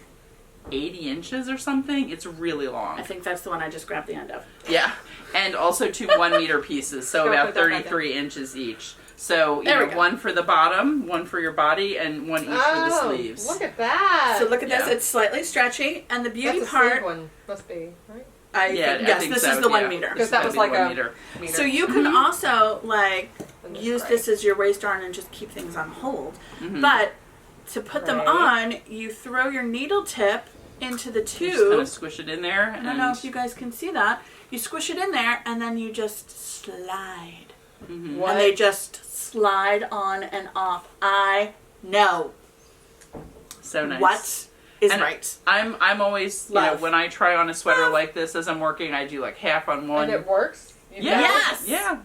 80 inches or something. It's really long. I think that's the one I just grabbed the end of. Yeah. And also 2 1 meter pieces, so Go about put that back 33 inches each. So There we know, go. one for the bottom, one for your body, and one each for the sleeves. Look at that. So look at this, Yeah. it's slightly stretchy, and the beauty That's a part, sleeve one, must be, right? I think, yes, this is the 1 meter. Because that was like a meter. So you can also like And this use gray. this as your waist yarn and just keep things on hold. Mhm. But to put them Right. on, you throw your needle tip into the You just kind tube. of squish it in there. I don't know if you guys can see that. You squish it in there and then you just slide. Mhm. What? And they just slide on and off. I know So nice. what is And right. I'm always, Love. when I try on a sweater Love. like this as I'm working, I do like half on one. And it works? You Yeah. know? Yes! Yeah.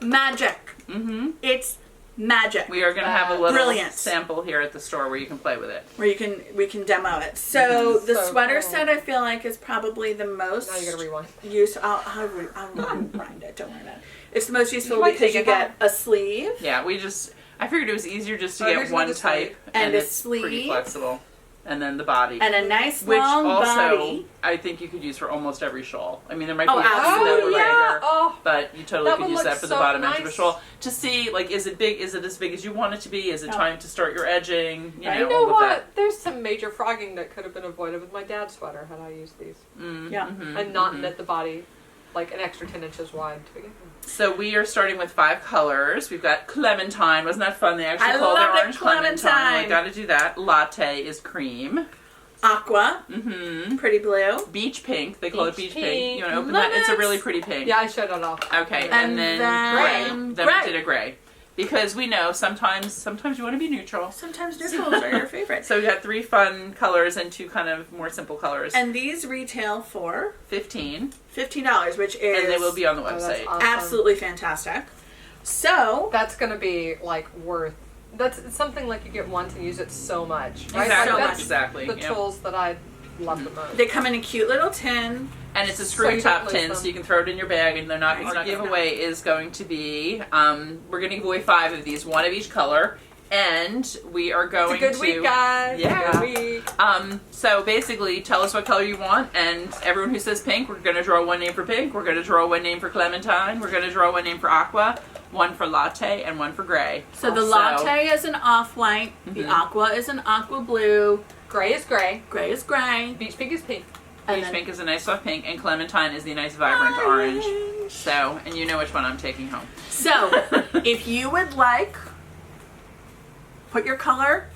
Magic. Mm-hmm. It's magic. We are going to have a little Brilliant. sample here at the store where you can play with it. Where we can demo it. So the So sweater cool. set I feel like is probably the most Now you gotta rewind. use. I'll rewind it. Don't worry about it. It's the most useful You might because take you it get a sleeve Yeah, I figured it was easier just to Oh, get here's one another type sleeve. And a it's pretty sleeve. flexible. And then the body. and a nice Which long also, body. I think you could use for almost every shawl. I mean, there might be Oh, a few that were absolutely. bigger, Oh, but you totally That could would use look that for the so bottom edge of a nice. shawl. To see, like, is it big? Is it as big as you want it to be? Is it No. time to start your edging? You know, you know all of what? that. There's some major frogging that could have been avoided with my dad's sweater had I used these. Yeah. And not knit the body like an extra 10 inches wide to begin with. So we are starting with 5 colors. We've got clementine. Wasn't that fun? They actually I called it love it, orange clementine. clementine. I got to do that. Latte is cream. Aqua, Mm-hmm. pretty blue. Beach pink. They call it Beach beach pink. pink. You want to open Love that? It's a it. really pretty pink. Yeah, I showed it off. Okay, And and then then Then gray. we did a gray. Because we know sometimes you want to be neutral. Sometimes neutrals are your favorite. So we got 3 fun colors and 2 kind of more simple colors. And these retail for $15, $15, which is and they will be on the Oh, that's website. awesome. absolutely fantastic. So That's gonna be like worth. It's something like you get once and use it so much, right? Exactly, So Like, much. that's exactly. the yeah. tools that I love the most. they come in a cute little tin. And it's a So screw you top don't lose tin, them. so you can throw it in your bag, and they're not. Right. Our giveaway is going to be we're going to give away 5 of these, 1 of each color, and we are It's going a good to. week, guys. Yeah. Good week. So basically, tell us what color you want, and everyone who says pink, we're going to draw 1 name for pink, we're going to draw 1 name for clementine, we're going to draw 1 name for aqua, 1 for latte, and 1 for gray. So the latte is an off-white, the Mhm. aqua is an aqua blue, Gray is gray. gray is gray, Beach pink is pink. and Peach then pink is a nice soft pink, and clementine is the nice vibrant orange. So, and you know which one I'm taking home. So, if you would like, put your color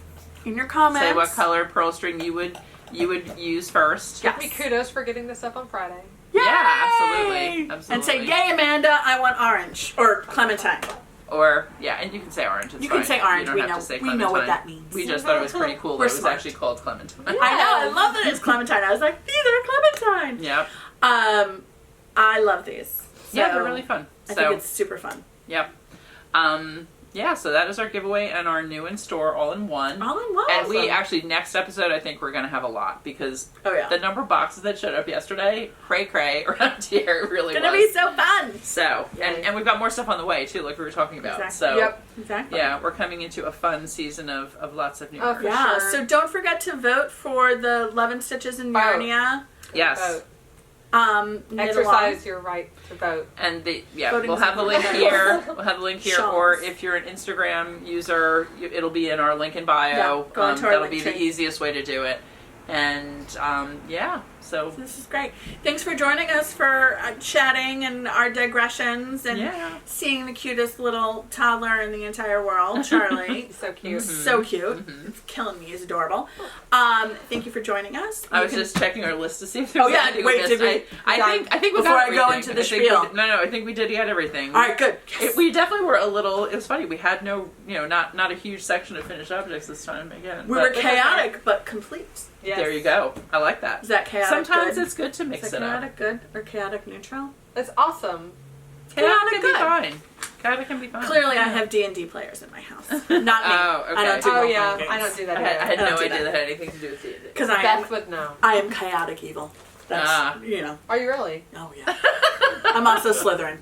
in your comments. Say what color pearl string you would use first. Yes. Give me kudos for getting this up on Friday. Yay! Yeah, absolutely. And say, Absolutely. yay, Amanda, I want orange. Or clementine. Or and you can say orange. It's You can fine. say orange. You don't We have know- to say we know what clementine. that means. We just thought it was pretty cool that We're it was smart. actually called clementine. I know, I love that it's clementine. I was like, these are clementine. Yep. I love these. Yeah, So, they're really fun. I So think it's super fun. yep. So that is our giveaway and our new in store all in one. All in one. And we actually next episode I think we're gonna have a lot because Oh yeah. the number of boxes that showed up yesterday, cray around here, it really It's gonna was. be so fun. So Yay. and we've got more stuff on the way too, like we were talking about. Exactly. So Yep. Exactly. yeah, we're coming into a fun season of lots of new Oh, art. for Yeah, sure. so don't forget to vote for the 11 Stitches in Vote. Yarnia. Yes. Vote. Knit Exercise your right to vote. And we'll Voting's have the link important. here. We'll have the link here, or Shawls. if you're an Instagram user, it'll be in our link in bio. Yeah, go into our that'll link be tree. the easiest way to do it. And So This is great. Thanks for joining us for chatting and our digressions and Yeah. seeing the cutest little toddler in the entire world, Charlie. He's so cute. So cute. It's killing me. He's adorable. Thank you for joining us. I was just checking our list to see if there was Oh, yeah. anything Wait, we did missed. we- I think we before got I go everything. into the I think spiel. No, I think we did get everything. All right, good. Yes. We definitely were a little. It was funny. We had no, not a huge section of finished objects this time again. We but were chaotic but complete. Yes. There you go. I like that. Is that chaotic Sometimes good? it's good to mix Is that it up. chaotic good or chaotic neutral? It's awesome. Chaotic Chaotic can good. be fine. Chaotic can be fine. Clearly, I have D&D players in my house. Not me. Oh, okay. I don't do Oh role-playing yeah, games. I don't do that I either. had I don't no do idea that. that had anything to do with the. Because I Beth would know. am chaotic evil. That's, you know. Are you really? Oh, yeah. I'm also Slytherin.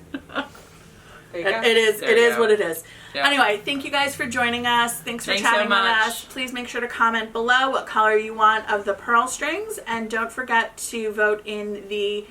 There you go. It is. There It you is go. what it is. Yeah. Anyway, thank you guys for joining us. Thanks for Thanks chatting so with much. us. Please make sure to comment below what color you want of the pearl strings, and don't forget to vote in the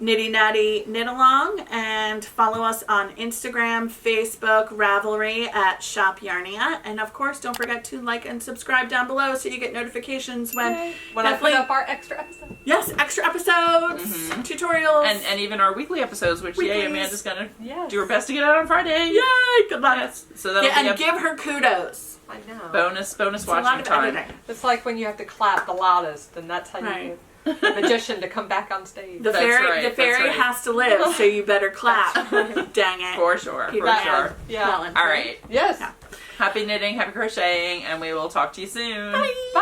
Knitty Natty Knit Along, and follow us on Instagram, Facebook, Ravelry at Shop Yarnia, and of course, don't forget to like and subscribe down below so you get notifications when When I put definitely- up our extra episode. yes, extra episodes, tutorials, And even our weekly episodes, which Weeklies. Amanda's gonna Yes. do her best to get out on Friday. yay! Good luck. Yes. So that'll Yeah, be and a give her kudos. I know. bonus It's a lot watching of time. editing. It's like when you have to clap the loudest, and that's how you Right. get the magician to come back on stage. The That's fairy, right, the that's fairy right. has to live, so you better clap. Dang it. For sure. Keep For that sure. in Yeah. balance, All right. Yes. Yeah. Happy knitting, happy crocheting, and we will talk to you soon. Bye. Bye.